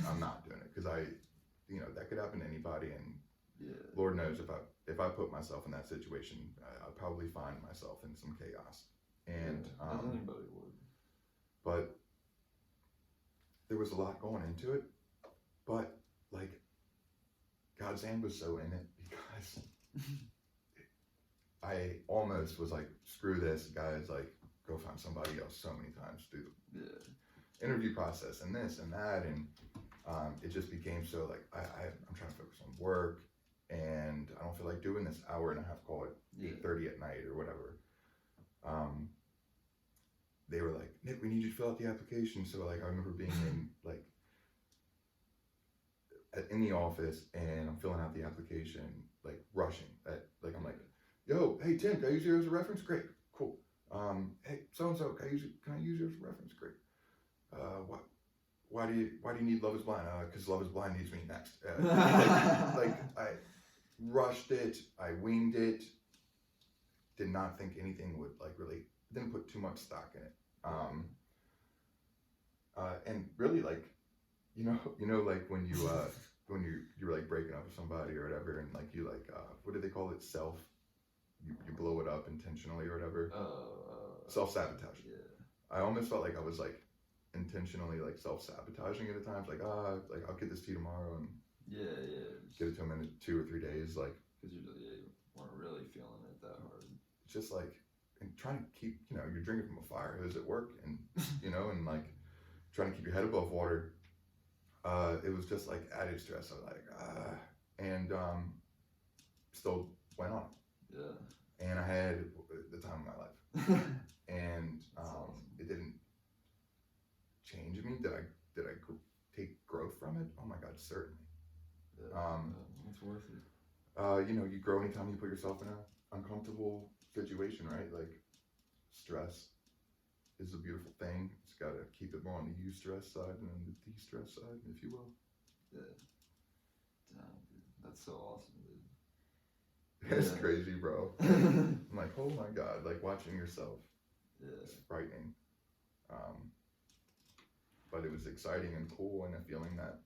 I'm not doing it, because that could happen to anybody, and Lord knows if I put myself in that situation, I'd probably find myself in some chaos. And as anybody would. But there was a lot going into it, but like God's hand was so in it, because I almost was like, screw this, guys, like go find somebody else so many times through the interview process and this and that, and it just became so like I'm trying to focus on work, and I don't feel like doing this hour and a half call at 8:30 at night or whatever. They were like, Nick, we need you to fill out the application. So like I remember being in the office, and I'm filling out the application, like rushing. I'm like, yo, hey Tim, can I use you as a reference? Great, cool. Hey, so and so, can I use you as a reference? Great. Why do you need Love Is Blind? Because Love Is Blind needs me next. Like I rushed it, I winged it, did not think anything would like really, didn't put too much stock in it. And really like, like when you, when you're like breaking up with somebody or whatever, and like you like, what do they call it? You blow it up intentionally or whatever. Self-sabotage. Yeah. I almost felt like I was like intentionally like self-sabotaging it at times, like like I'll get this to you tomorrow and get it to him in 2 or 3 days, like because you weren't really feeling it that hard. It's just like, and trying to keep, you're drinking from a fire hose at work, and and like trying to keep your head above water. It was just like added stress. I was like and still went on. Yeah. And I had the time of my life. And awesome. It didn't change me. Did I take growth from it? Oh my God, certainly. Yeah, it's worth it. You grow anytime you put yourself in an uncomfortable situation, right? Like stress is a beautiful thing. It's got to keep it more on the eustress side than the de-stress side, if you will. Yeah. Damn, dude. That's so awesome, dude. It's crazy, bro. I'm like, oh my God, like watching yourself. It's frightening. But it was exciting and cool, and a feeling that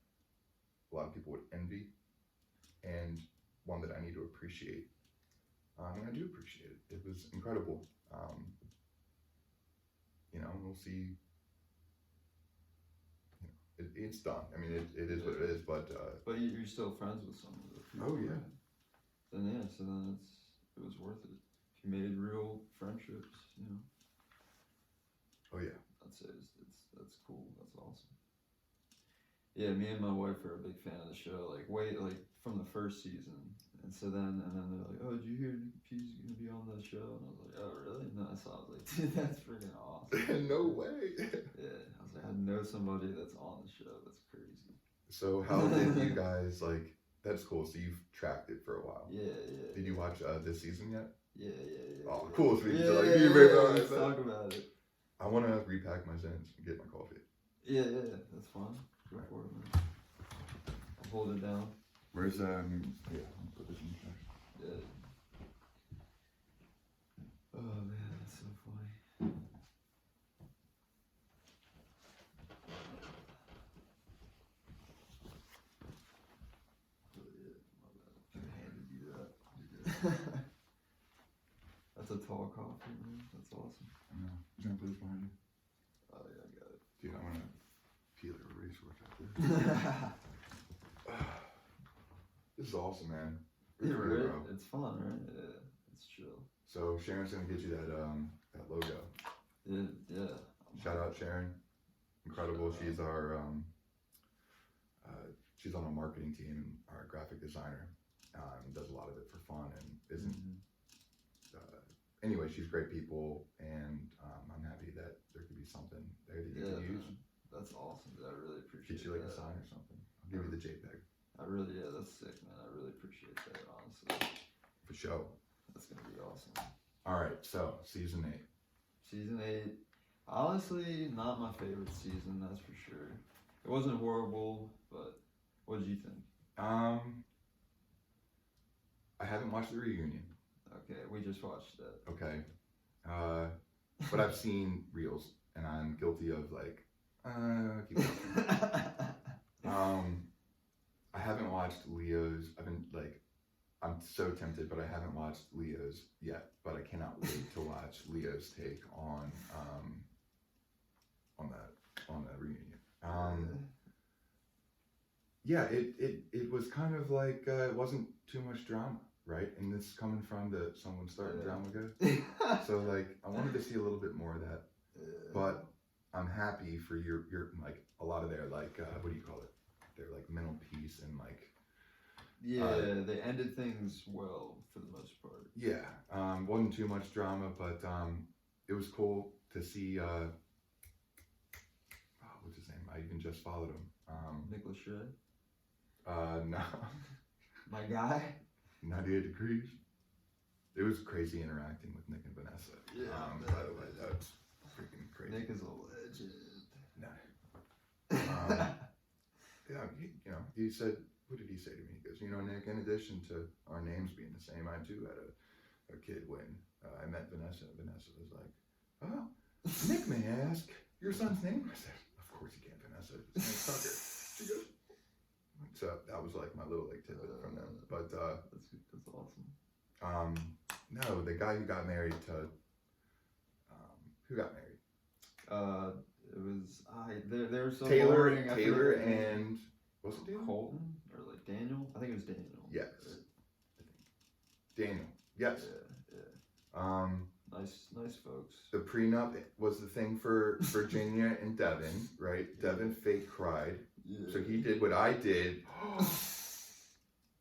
a lot of people would envy, and one that I need to appreciate. And I do appreciate it. It was incredible. We'll see. It's done. I mean, it is what it is, but you're still friends with some of the people. Oh yeah. Right? So then it was worth it. If you made real friendships, Oh yeah. I'd say that's cool. That's awesome. Yeah, me and my wife are a big fan of the show. Like from the first season, and then they're like, "Oh, did you hear Nikki P's gonna be on the show?" And I was like, "Oh, really?" And then I saw, I was like, "Dude, that's freaking awesome." No way. Yeah, I was like, I know somebody that's on the show. That's crazy. So how did you guys like? That's cool. So you've tracked it for a while. Yeah. Did you watch this season yet? Yeah. Oh, cool. So Let's talk about it. I want to repack my Zins and get my coffee. Yeah, that's fine. Go for it, man. I'll hold it down. Where's yeah, I'll put this in the trash. Yeah. Oh man, that's so funny. I handed you that. That's a tall coffee, man. That's awesome. I know. You gonna put this behind you? Oh yeah, I got it. Dude, I wanna peel your resource out there. This is awesome, man. Yeah, right? It's fun, right? Yeah, it's chill. So Sharon's gonna get you that logo. Yeah. Shout out Sharon. Incredible. She's our she's on our marketing team, our graphic designer. Does a lot of it for fun and isn't. Anyway, she's great people, and I'm happy that there could be something there that you can use. Man. That's awesome, dude. I really appreciate Get you like that. a sign or something. I'll give you the JPEG. That's sick, man. I really appreciate that, honestly. For sure. That's gonna be awesome. Alright, so season 8. Season 8, honestly, not my favorite season, that's for sure. It wasn't horrible, but what did you think? I haven't watched the reunion. Okay, we just watched that. Okay. But I've seen reels, and I'm guilty of like, keep going. I haven't watched Leo's. I've been like, I'm so tempted, but I haven't watched Leo's yet. But I cannot wait to watch Leo's take on that reunion. Yeah, it was kind of like it wasn't too much drama, right? And this coming from someone starting drama good. So like I wanted to see a little bit more of that. But I'm happy for your like a lot of their like what do you call it? Their like mental peace and like they ended things well for the most part. Yeah, wasn't too much drama, but it was cool to see. What's his name? I even just followed him. Nick Lachey? No. My guy? 98 Degrees. It was crazy interacting with Nick and Vanessa. Yeah. By the way, that's freaking crazy. Nick is a legend. No. Yeah, he said, what did he say to me? He goes, Nick, in addition to our names being the same, I too had a kid when I met Vanessa. Vanessa was like, "Oh, Nick may ask your son's name." I said, "Of course he can, Vanessa. His name's Tucker." She goes. So that was like my little like tidbit from them. But that's awesome. no, the guy who got married to who got married? It was they're so Taylor, boring. I Taylor, forget their name. and what's it Taylor? Colton or like Daniel. I think it was Daniel. Yes. Daniel. Yes. Yeah. Nice folks. The prenup was the thing for Virginia and Devin, right? Devin fake cried. Yeah. So he did what I did.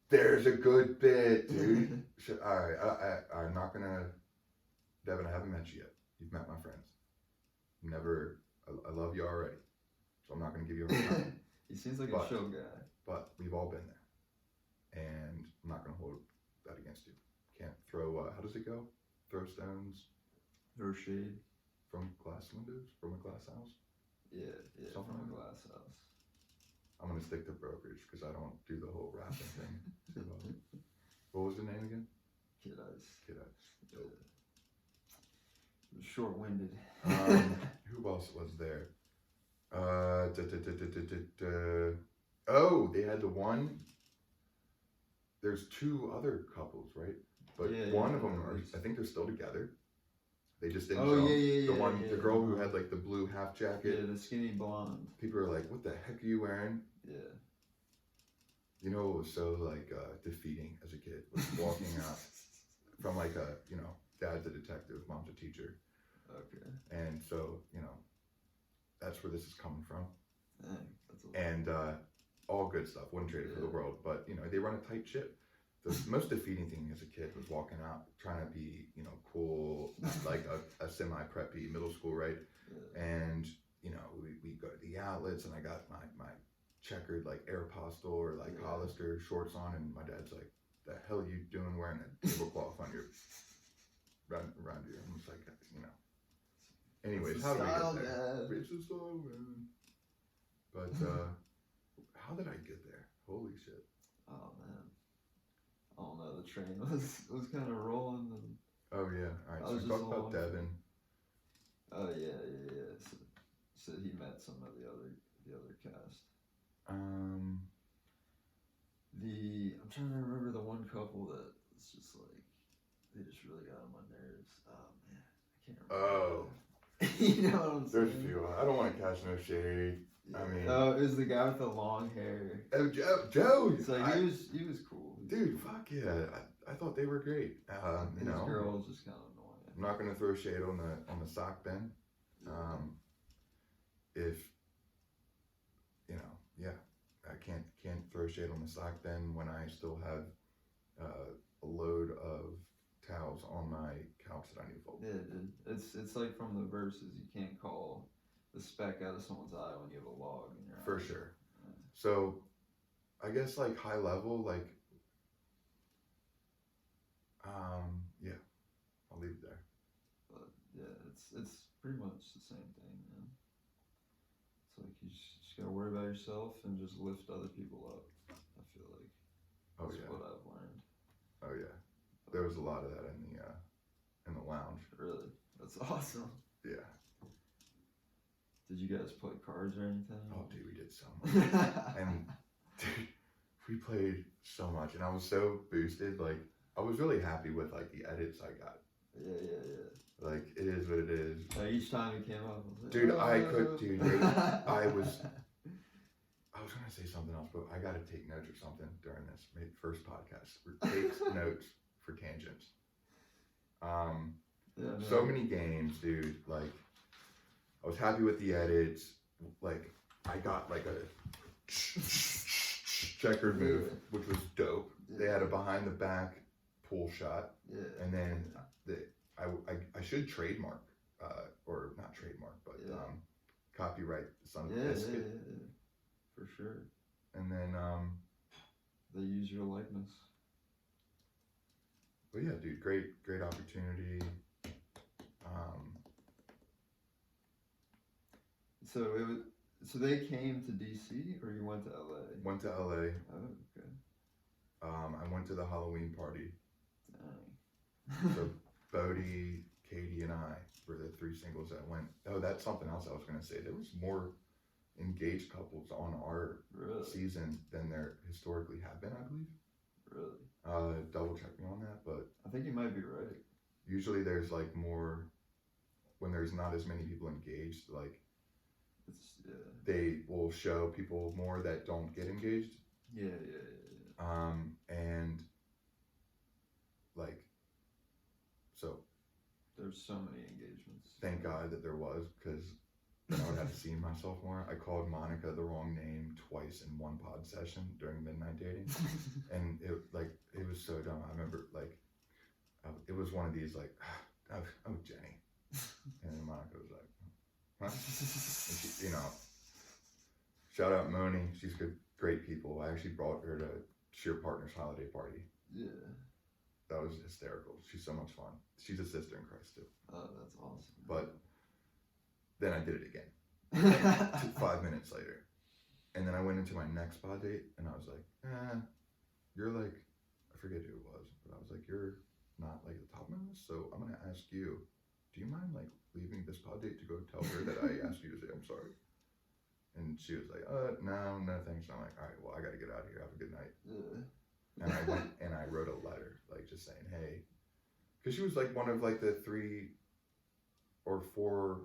There's a good bit, dude. Alright, I'm not gonna... Devin, I haven't met you yet. You've met my friends. Never... I love you already. So I'm not gonna give you a hard time. He seems like a show guy. But we've all been there. And I'm not gonna hold that against you. Can't throw... how does it go? Throw stones... Or shade. From glass windows? From a glass house? Yeah, Something from a like glass house. I'm gonna stick to brokerage because I don't do the whole rapping thing too well. What was the name again? Kid Ice. Kid Ice. Dope. Short-winded. Who else was there? Oh, they had the one. There's two other couples, right? But one of them, I think they're still together. They just didn't show. The girl who had like the blue half jacket. Yeah, the skinny blonde. People are like, "What the heck are you wearing?" Yeah. You know, it was so like defeating as a kid, was walking out from like a, dad's a detective, mom's a teacher. Okay. And so, that's where this is coming from. Dang, that's and all good stuff. Wouldn't trade it for the world, but they run a tight ship. The most defeating thing as a kid was walking out, trying to be, cool, like a semi-preppy middle school, right? Yeah. And, we go to the outlets and I got my checkered like Aeropostale or like Hollister shorts on, and my dad's like, "The hell are you doing wearing a tablecloth on your, around you?" I'm just like, Anyways, how did I get there? It's a style, man. But, how did I get there? Holy shit. Oh, man. I don't know, the train was kind of rolling. And oh, yeah. All right, so talk about Devin. Oh, yeah. So he met some of the other cast. I'm trying to remember the one couple that was just like, they just really got on my nerves. Oh, man. I can't remember. Oh. You know what I'm saying? There's a few. I don't want to catch no shade. Yeah. I mean, it was the guy with the long hair. Oh, Joe. So he was cool. Dude, fuck yeah. I thought they were great. His girl was just kind of annoying. I'm not gonna throw shade on the sock bin. If I can't throw shade on the sock bin when I still have a load of towels on my couch that I need to fold. Yeah, dude. It's like from the verses. You can't call the speck out of someone's eye when you have a log in your eye. For sure. Yeah. So, I guess like high level, like, yeah, I'll leave it there. But yeah, it's pretty much the same thing, man. It's like you just gotta worry about yourself and just lift other people up. I feel like that's what I've learned. Oh yeah, there was a lot of that in the lounge. Really, that's awesome. Yeah. Did you guys play cards or anything? Oh, dude, we did so much. And dude, we played so much, and I was so boosted. Like, I was really happy with like the edits I got. Yeah. Like, it is what it is. Each time it came up, I was like, dude, I was gonna say something else, but I gotta take notes or something during this first podcast. Takes notes for tangents. So many games, dude. Like, I was happy with the edits. Like, I got like a checkered move, which was dope. They had a behind the back pull shot. Yeah. And then I should trademark, or not trademark, but copyright the Son of Biscuit. Yeah. For sure. And then they use your likeness. But yeah, dude, great opportunity. So they came to DC, or you went to LA? Went to LA. Oh, okay. I went to the Halloween party. Dang. So Bodie, Katie, and I were the 3 singles that went. Oh, that's something else I was gonna say. There was more engaged couples on our Really? season than there historically have been, I believe. Really? Double check me on that, but I think you might be right. usually there's like more when there's not as many people engaged. Like It's they will show people more that don't get engaged. Yeah. And like so. There's so many engagements. Thank God that there was, because then I would have to see myself more. I called Monica the wrong name twice in one pod session during midnight dating, and it was so dumb. I remember it was one of these like, oh Jenny, and then Monica was like, huh? And she, shout out Moni. She's good, great people. I actually brought her to Sheer Partners holiday party. Yeah. That was hysterical. She's so much fun. She's a sister in Christ too. Oh, that's awesome. But then I did it again. 5 minutes later. And then I went into my next pod date and I was like, you're like, I forget who it was, but I was like, you're not like the top of my list. So I'm going to ask you, do you mind like leaving this pod date to go tell her that I asked you to say I'm sorry? And she was like, no thanks. And I'm like, all right, well, I got to get out of here. Have a good night. Yeah. And I went and I wrote a letter, like just saying, hey, because she was like one of like the 3 or 4,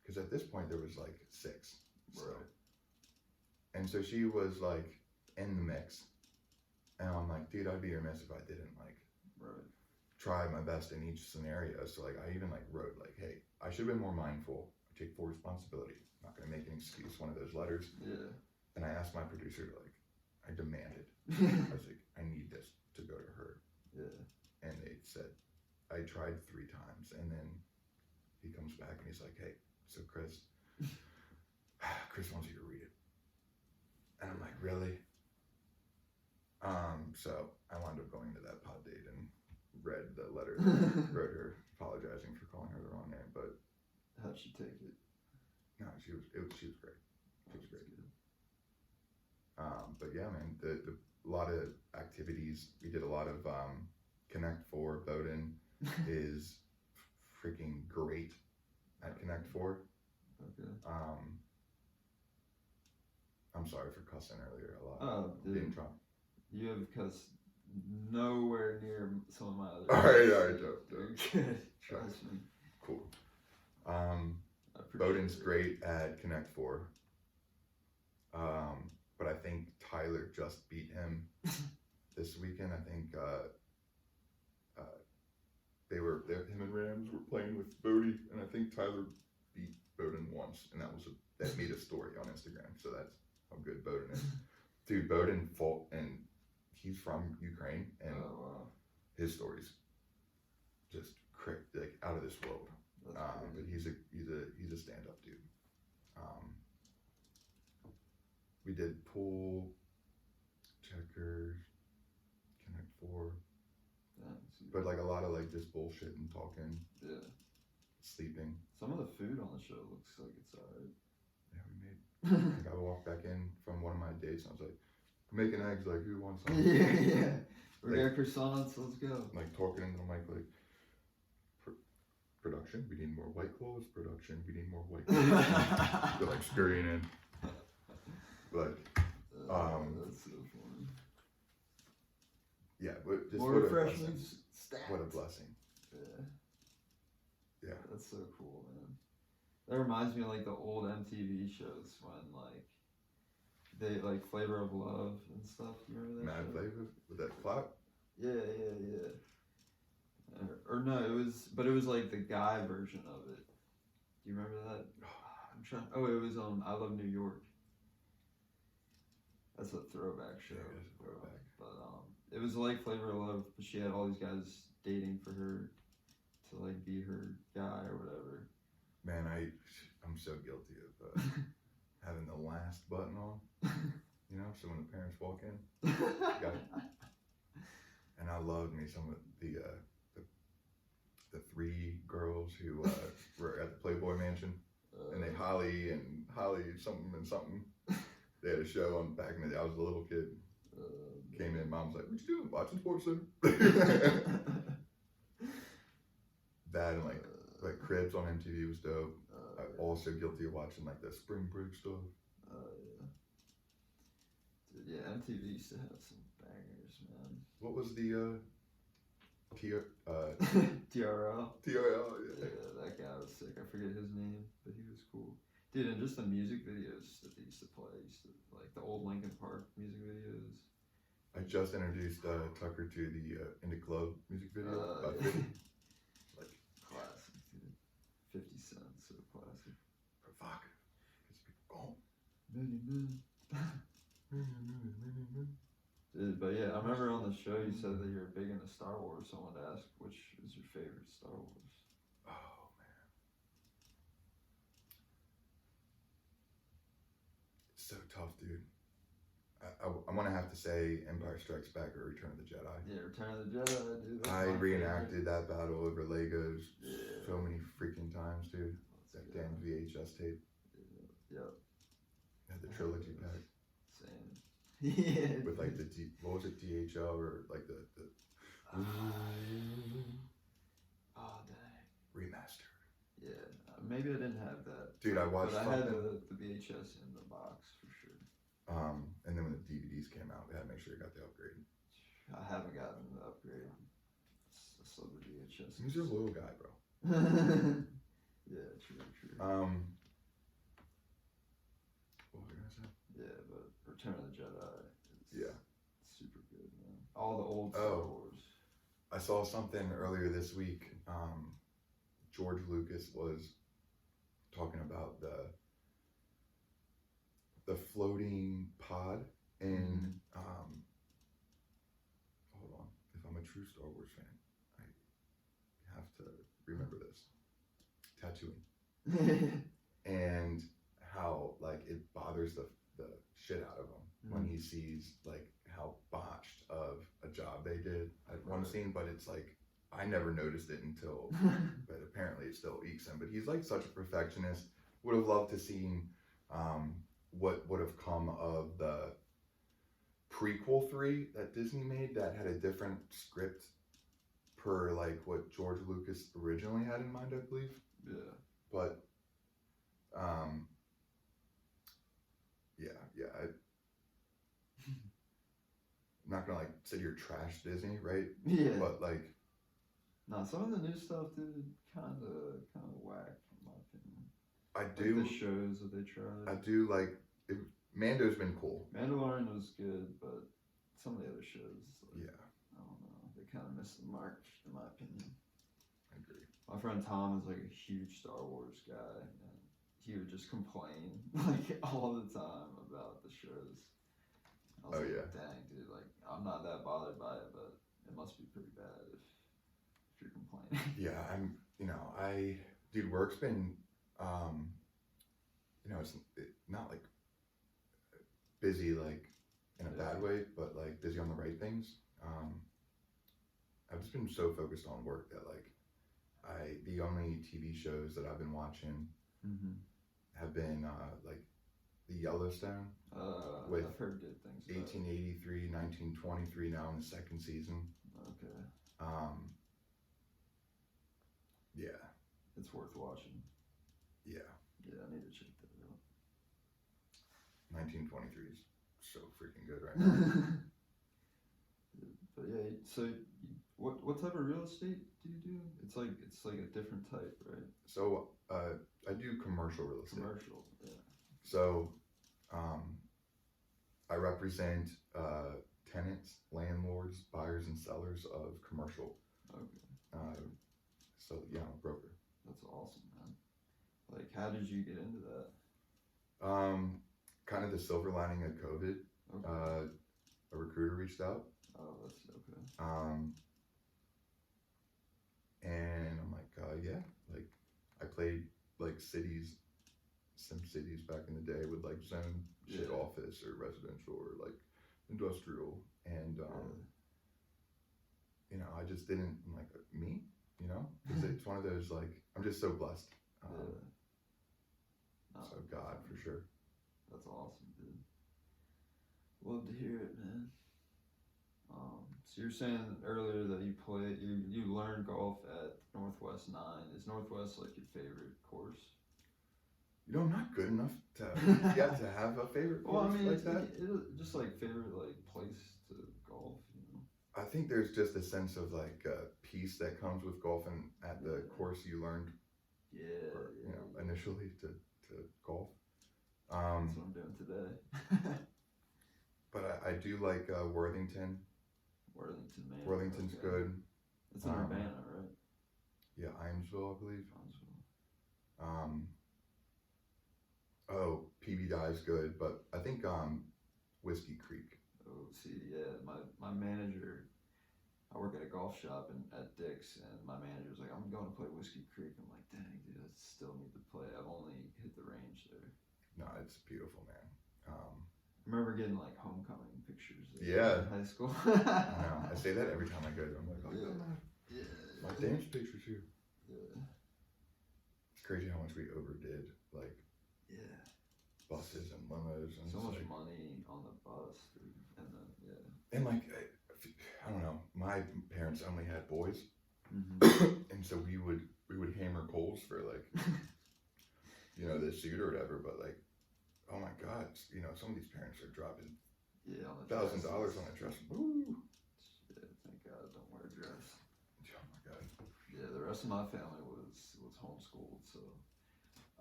because at this point there was like 6. So. Right. And so she was like in the mix. And I'm like, dude, I'd be remiss if I didn't like try my best in each scenario. So like I even like wrote like, hey, I should have been more mindful. I take full responsibility. I'm not going to make an excuse, one of those letters. Yeah. And I asked my producer to like, I demanded. I was like, I need this to go to her. Yeah. And they said, I tried 3 times. And then he comes back and he's like, hey, so Chris wants you to read it. And I'm like, really? So I wound up going to that pod date and read the letter, wrote her apologizing for calling her the wrong name. But how'd she take it? No, she was great. She was great. Good. But yeah, man, the a lot of activities. We did a lot of Connect 4. Bowden is freaking great at Connect 4. Okay. I'm sorry for cussing earlier a lot. Oh, Being drunk. You have cussed nowhere near some of my other. All right, You're good. Trust me. Cool. Bowden's great at Connect 4. But I think Tyler just beat him this weekend. I think him and Rams were playing with Bodie, and I think Tyler beat Bowden once, and that made a story on Instagram. So that's how good Bowden is. Dude, Bowden fought, and he's from Ukraine, and his story's just like out of this world. But he's a stand-up dude. We did pool, checkers, Connect 4, but like a lot of like just bullshit and talking. Yeah. Sleeping. Some of the food on the show looks like it's alright. Yeah, we made. Like I walked back in from one of my dates and I was like, I'm making eggs. Like, who wants some? Yeah. We got croissants. Let's go. Like talking into the mic, like. Production, we need more White Claws. Production, we need more White Claws. They're like scurrying in. But, that's so funny. Yeah, but just more what refreshments. What a blessing. Yeah. That's so cool, man. That reminds me of like the old MTV shows when like they like Flavor of Love and stuff. You remember that? Mad Flavor with that clap. Yeah. Or no, it was like the guy version of it. Do you remember that? It was on I Love New York. That's a throwback show. Yeah, it is a throwback. But it was like Flavor of Love, but she had all these guys dating for her to like be her guy or whatever. Man, I'm so guilty of having the last button on. You know, so when the parents walk in, and I loved me some of the 3 girls who were at the Playboy Mansion, and they Holly something and something. They had a show on back in the day. I was a little kid. Came in, mom's like, "What you doing? Watching Sports Center." that and like Cribs on MTV was dope. I'm yeah. also guilty of watching like the Spring Break stuff. Yeah. Dude, yeah, MTV used to have some bangers, man. What was the TRL? TRL. TRL, yeah. Yeah, that guy was sick. I forget his name, but he was cool. Dude, and just the music videos that they used to play, like the old Linkin Park music videos. I just introduced Tucker to the In the Club music video. About Yeah. 50. Like, Classic, dude. 50 Cent, so classic. provocative. Gets people Many men. going. Dude, but yeah, I remember on the show you said that you're big into Star Wars. Someone asked, which is your favorite Star Wars? Oh man, it's so tough, dude. I'm gonna have to say Empire Strikes Back or Return of the Jedi. Yeah, Return of the Jedi, dude. That's I my reenacted that battle over Legos favorite. so many freaking times, dude. Yeah. That damn VHS tape. Yep. Had the trilogy pack Same. Yeah. with like the what was it, DHL or like the Oh dang. remaster. Yeah. Maybe I didn't have that. Dude, I watched But I had something. the VHS in the box for sure. And then when the DVDs came out, we had to make sure you got the upgrade. I haven't gotten the upgrade. I still have the VHS. He's a little guy, bro. Yeah, true. What was I gonna say? Yeah, but Return of the Jedi is Yeah. super good, man. All the old Star Oh. Wars. I saw something earlier this week. George Lucas was talking about the floating pod in hold on. If I'm a true Star Wars fan, I have to remember this. Tatooine. And how like it bothers the shit out of him when he sees like how botched of a job they did at one Right. scene, but it's like I never noticed it until but apparently it still eats him. But he's like such a perfectionist. Would have loved to seen what would have come of the prequel 3 that Disney made that had a different script per like what George Lucas originally had in mind, I believe. Yeah. But yeah, I'm not gonna like say you're trash Disney, right? Yeah. But like Nah, some of the new stuff, dude, kind of whack, in my opinion. I Like do the shows that they tried. I do like it, Mando's been cool. Mandalorian was good, but some of the other shows, like, Yeah, I don't know, they kind of missed the mark, in my opinion. I agree. My friend Tom is like a huge Star Wars guy, and he would just complain like all the time about the shows. I was Oh, like, yeah. dang, dude, like I'm not that bothered by it, but it must be pretty bad if you're complaining. Yeah, dude, work's been it's not like busy like in a bad way, but like busy on the right things. I've just been so focused on work that like the only TV shows that I've been watching have been like the Yellowstone, with I've heard good things about it. 1883, 1923, now in the second season. Okay, Yeah, it's worth watching. yeah. Yeah, I need to check that out. 1923 is so freaking good right now. But yeah, so what type of real estate do you do? It's like a different type, right? So I do commercial real estate. Commercial, yeah. So I represent tenants, landlords, buyers, and sellers of commercial. Okay, So yeah, I'm a broker. that's awesome, man. Like, how did you get into that? Kind of the silver lining of COVID. Okay. A recruiter reached out. Oh, that's okay. And I'm like, yeah, like I played like Sim Cities back in the day with like zone shit Yeah. office or residential or like industrial. And, I just didn't, I'm like, me, because it's one of those, like, I'm just so blessed. Yeah. No, So God, for sure. That's awesome, dude. Love to hear it, man. So So you're saying earlier that you learned golf at Northwest 9. Is Northwest like your favorite course? You know, I'm not good enough to yet to have a favorite Well, I course mean, like that. just like favorite like place to golf, you know? I think there's just a sense of like peace that comes with golfing at the course you learned, Yeah, or, yeah. you know, initially to golf. That's what I'm doing today. But I do like Worthington. Worthington, man. Worthington's okay. good. It's in Urbana, right? Yeah, Ijamsville, I believe. Brownsville. Oh, PB Dye's good, but I think Whiskey Creek. Oh, see, yeah, my manager, I work at a golf shop at Dick's, and my manager's like, I'm going to play Whiskey Creek. I'm like, dang, dude, I still need to play. I've only hit the range there. No, it's beautiful, man. I remember getting like homecoming pictures Yeah. in high school. I know. I say that every time I go there. I'm like, oh, Yeah. my dance pictures here. Yeah. It's crazy how much we overdid, like Yeah. buses and limos and So it's much like, money on the bus, dude. And then, and like I don't know. My parents only had boys, and so we would hammer coals for like you know the suit or whatever. But like, oh my God, you know some of these parents are dropping yeah, on the $1,000 dresses. on a dress. Ooh. Yeah, thank God I don't wear a dress. Oh my God. Yeah, the rest of my family was homeschooled, so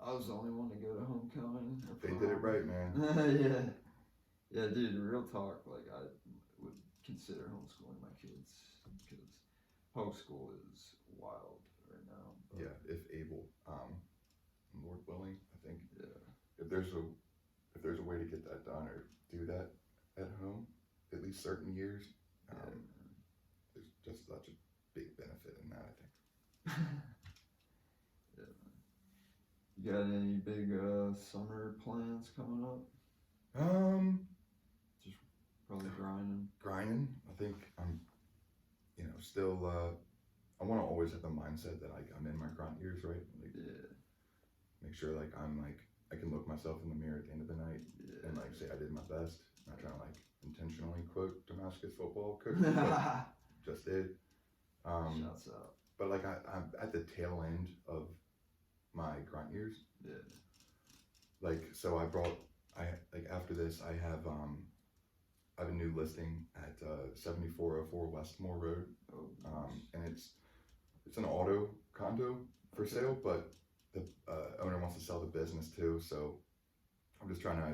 I was the only one to go to homecoming. Or They did it right, man. Yeah. Yeah, dude, real talk, like I would consider homeschooling my kids because homeschool is wild right now. But Yeah, if able, Lord willing, I think yeah. if there's a way to get that done or do that at home, at least certain years, there's just such a big benefit in that, I think. Yeah. You got any big summer plans coming up? Just probably grinding. I think I'm, you know, still, I want to always have the mindset that like I'm in my grunt years, right? Like, Yeah. make sure like I'm like, I can look myself in the mirror at the end of the night Yeah. and like say I did my best. Not trying to like intentionally quote Damascus football coach, but just did. Shouts out. But like I'm at the tail end of my grunt years. Yeah. Like so like after this I have a new listing at 7404 Westmore Road. Oh, nice. And it's an auto condo for sale, but the owner wants to sell the business too, so I'm just trying to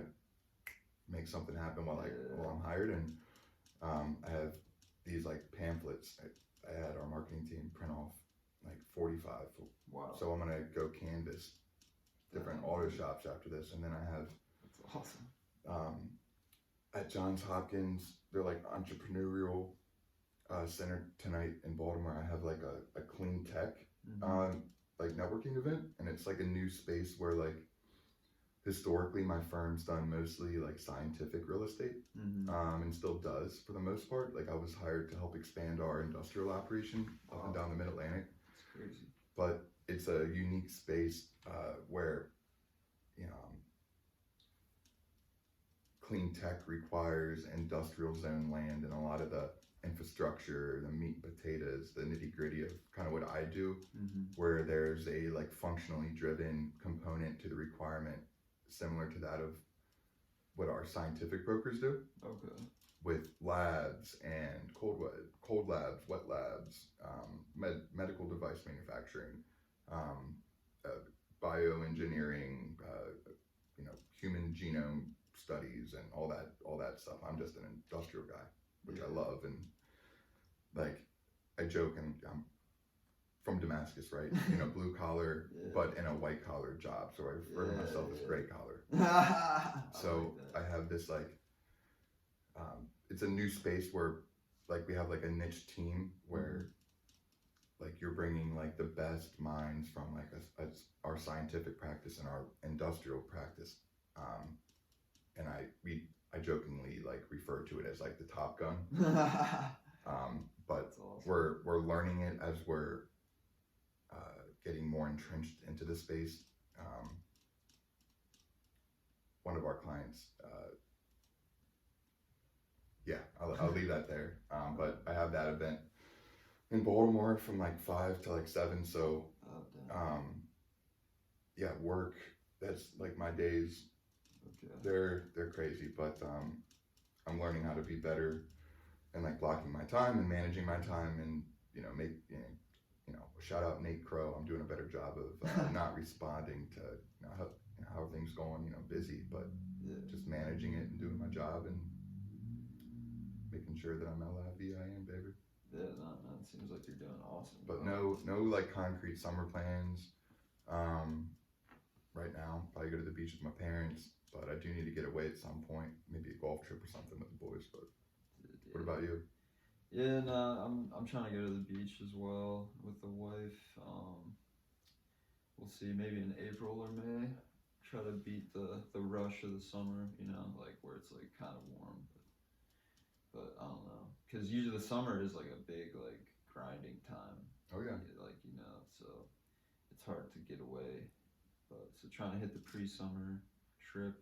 make something happen while I'm hired. And I have these like pamphlets I had our marketing team print off like 45. Wow. So I'm gonna go canvas different auto shops after this, and then I have That's awesome. at Johns Hopkins, they're like entrepreneurial center tonight in Baltimore. I have like a clean tech like networking event, and it's like a new space where like historically my firm's done mostly like scientific real estate, and still does for the most part. Like I was hired to help expand our industrial operation up and down the Mid-Atlantic. That's crazy. But it's a unique space where, you know, clean tech requires industrial zone land, and a lot of the infrastructure, the meat and potatoes, the nitty gritty of kind of what I do, where there's a like functionally driven component to the requirement similar to that of what our scientific brokers do. Okay. With labs and cold labs, wet labs, medical device manufacturing, bioengineering, you know, human genome studies and all that stuff. I'm just an industrial guy, which I love, and like I joke, and I'm from Damascus, right? You know, blue collar, but in a white collar job. So I refer to myself as gray collar. So I have this like, it's a new space where like we have like a niche team where like you're bringing like the best minds from like our scientific practice and our industrial practice. And I jokingly like refer to it as like the Top Gun. But awesome. we're learning it as we're getting more entrenched into the space. One of our clients, yeah, I'll leave that there. But I have that event in Baltimore from like 5 to like 7. So, Oh, damn. yeah, work. That's like my days. Okay. They're crazy, but I'm learning how to be better and like blocking my time and managing my time, and shout out Nate Crow. I'm doing a better job of not responding to how are things going. Busy, but Yeah. just managing it and doing my job and making sure that I'm LIVIN, baby. Yeah, no, man, it seems like you're doing awesome. But bro. no like concrete summer plans. Right now, probably go to the beach with my parents, but I do need to get away at some point. Maybe a golf trip or something with the boys. But Yeah. what about you? Yeah, no, I'm trying to go to the beach as well with the wife. We'll see, maybe in April or May. Try to beat the rush of the summer, like where it's like kind of warm. But I don't know, because usually the summer is like a big like grinding time. Oh yeah. So it's hard to get away. But so trying to hit the pre-summer trip,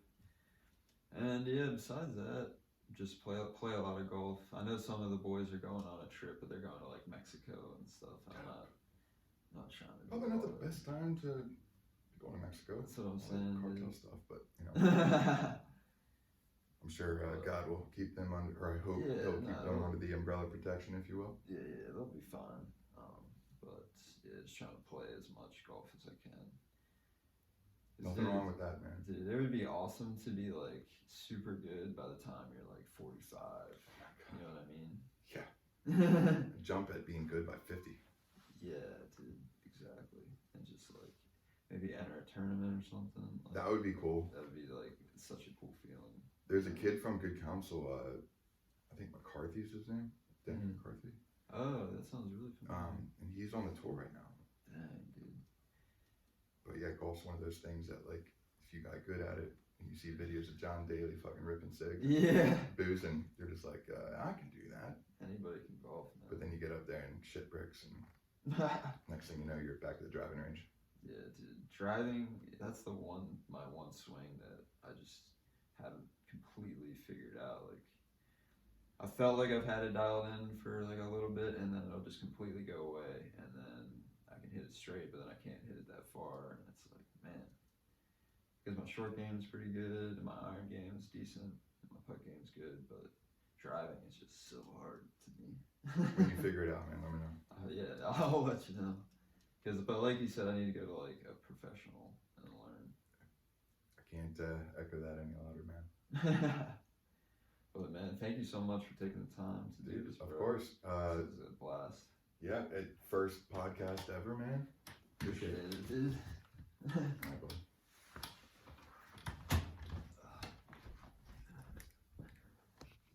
and yeah, besides that, just play a lot of golf. I know some of the boys are going on a trip, but they're going to like Mexico and stuff. I'm not trying to. Probably not the best time to go to Mexico. That's what I'm All saying. that cartel Dude. stuff, but I'm sure God will keep them under, or I hope He'll keep them under the umbrella protection, if you will. Yeah, they'll be fine. But yeah, just trying to play as much golf as I can. Nothing wrong with that, man. Dude, it would be awesome to be like super good by the time you're like 45. You know what I mean? Yeah. Jump at being good by 50. Yeah, dude, exactly. And just like maybe enter a tournament or something. Like, That would be cool. That would be like such a cool feeling. There's a kid from Good Counsel, I think McCarthy's his name. Denny McCarthy. Oh, that sounds really familiar. And he's on the tour right now. Dang, dude. But yeah, golf's one of those things that like if you got good at it and you see videos of John Daly fucking ripping cigs, Yeah, boozing, you're just like, I can do that. anybody can golf, man. But then you get up there and shit bricks, and next thing you know, you're back to the driving range. Yeah, dude. Driving, that's my one swing that I just haven't completely figured out. Like, I felt like I've had it dialed in for like a little bit, and then it'll just completely go away, and then I can hit it straight, but then I can't hit it that far, and it's like, man. Because my short game is pretty good, and my iron game is decent, and my putt game is good, but driving is just so hard to me. When you figure it out, man, let me know. Yeah, I'll let you know. But like you said, I need to go to like a professional and learn. I can't echo that any louder, man. But man, thank you so much for taking the time to do this, bro. Of course. This was a blast. Yeah, first podcast ever, man. Appreciate it. Dude. All right, bud.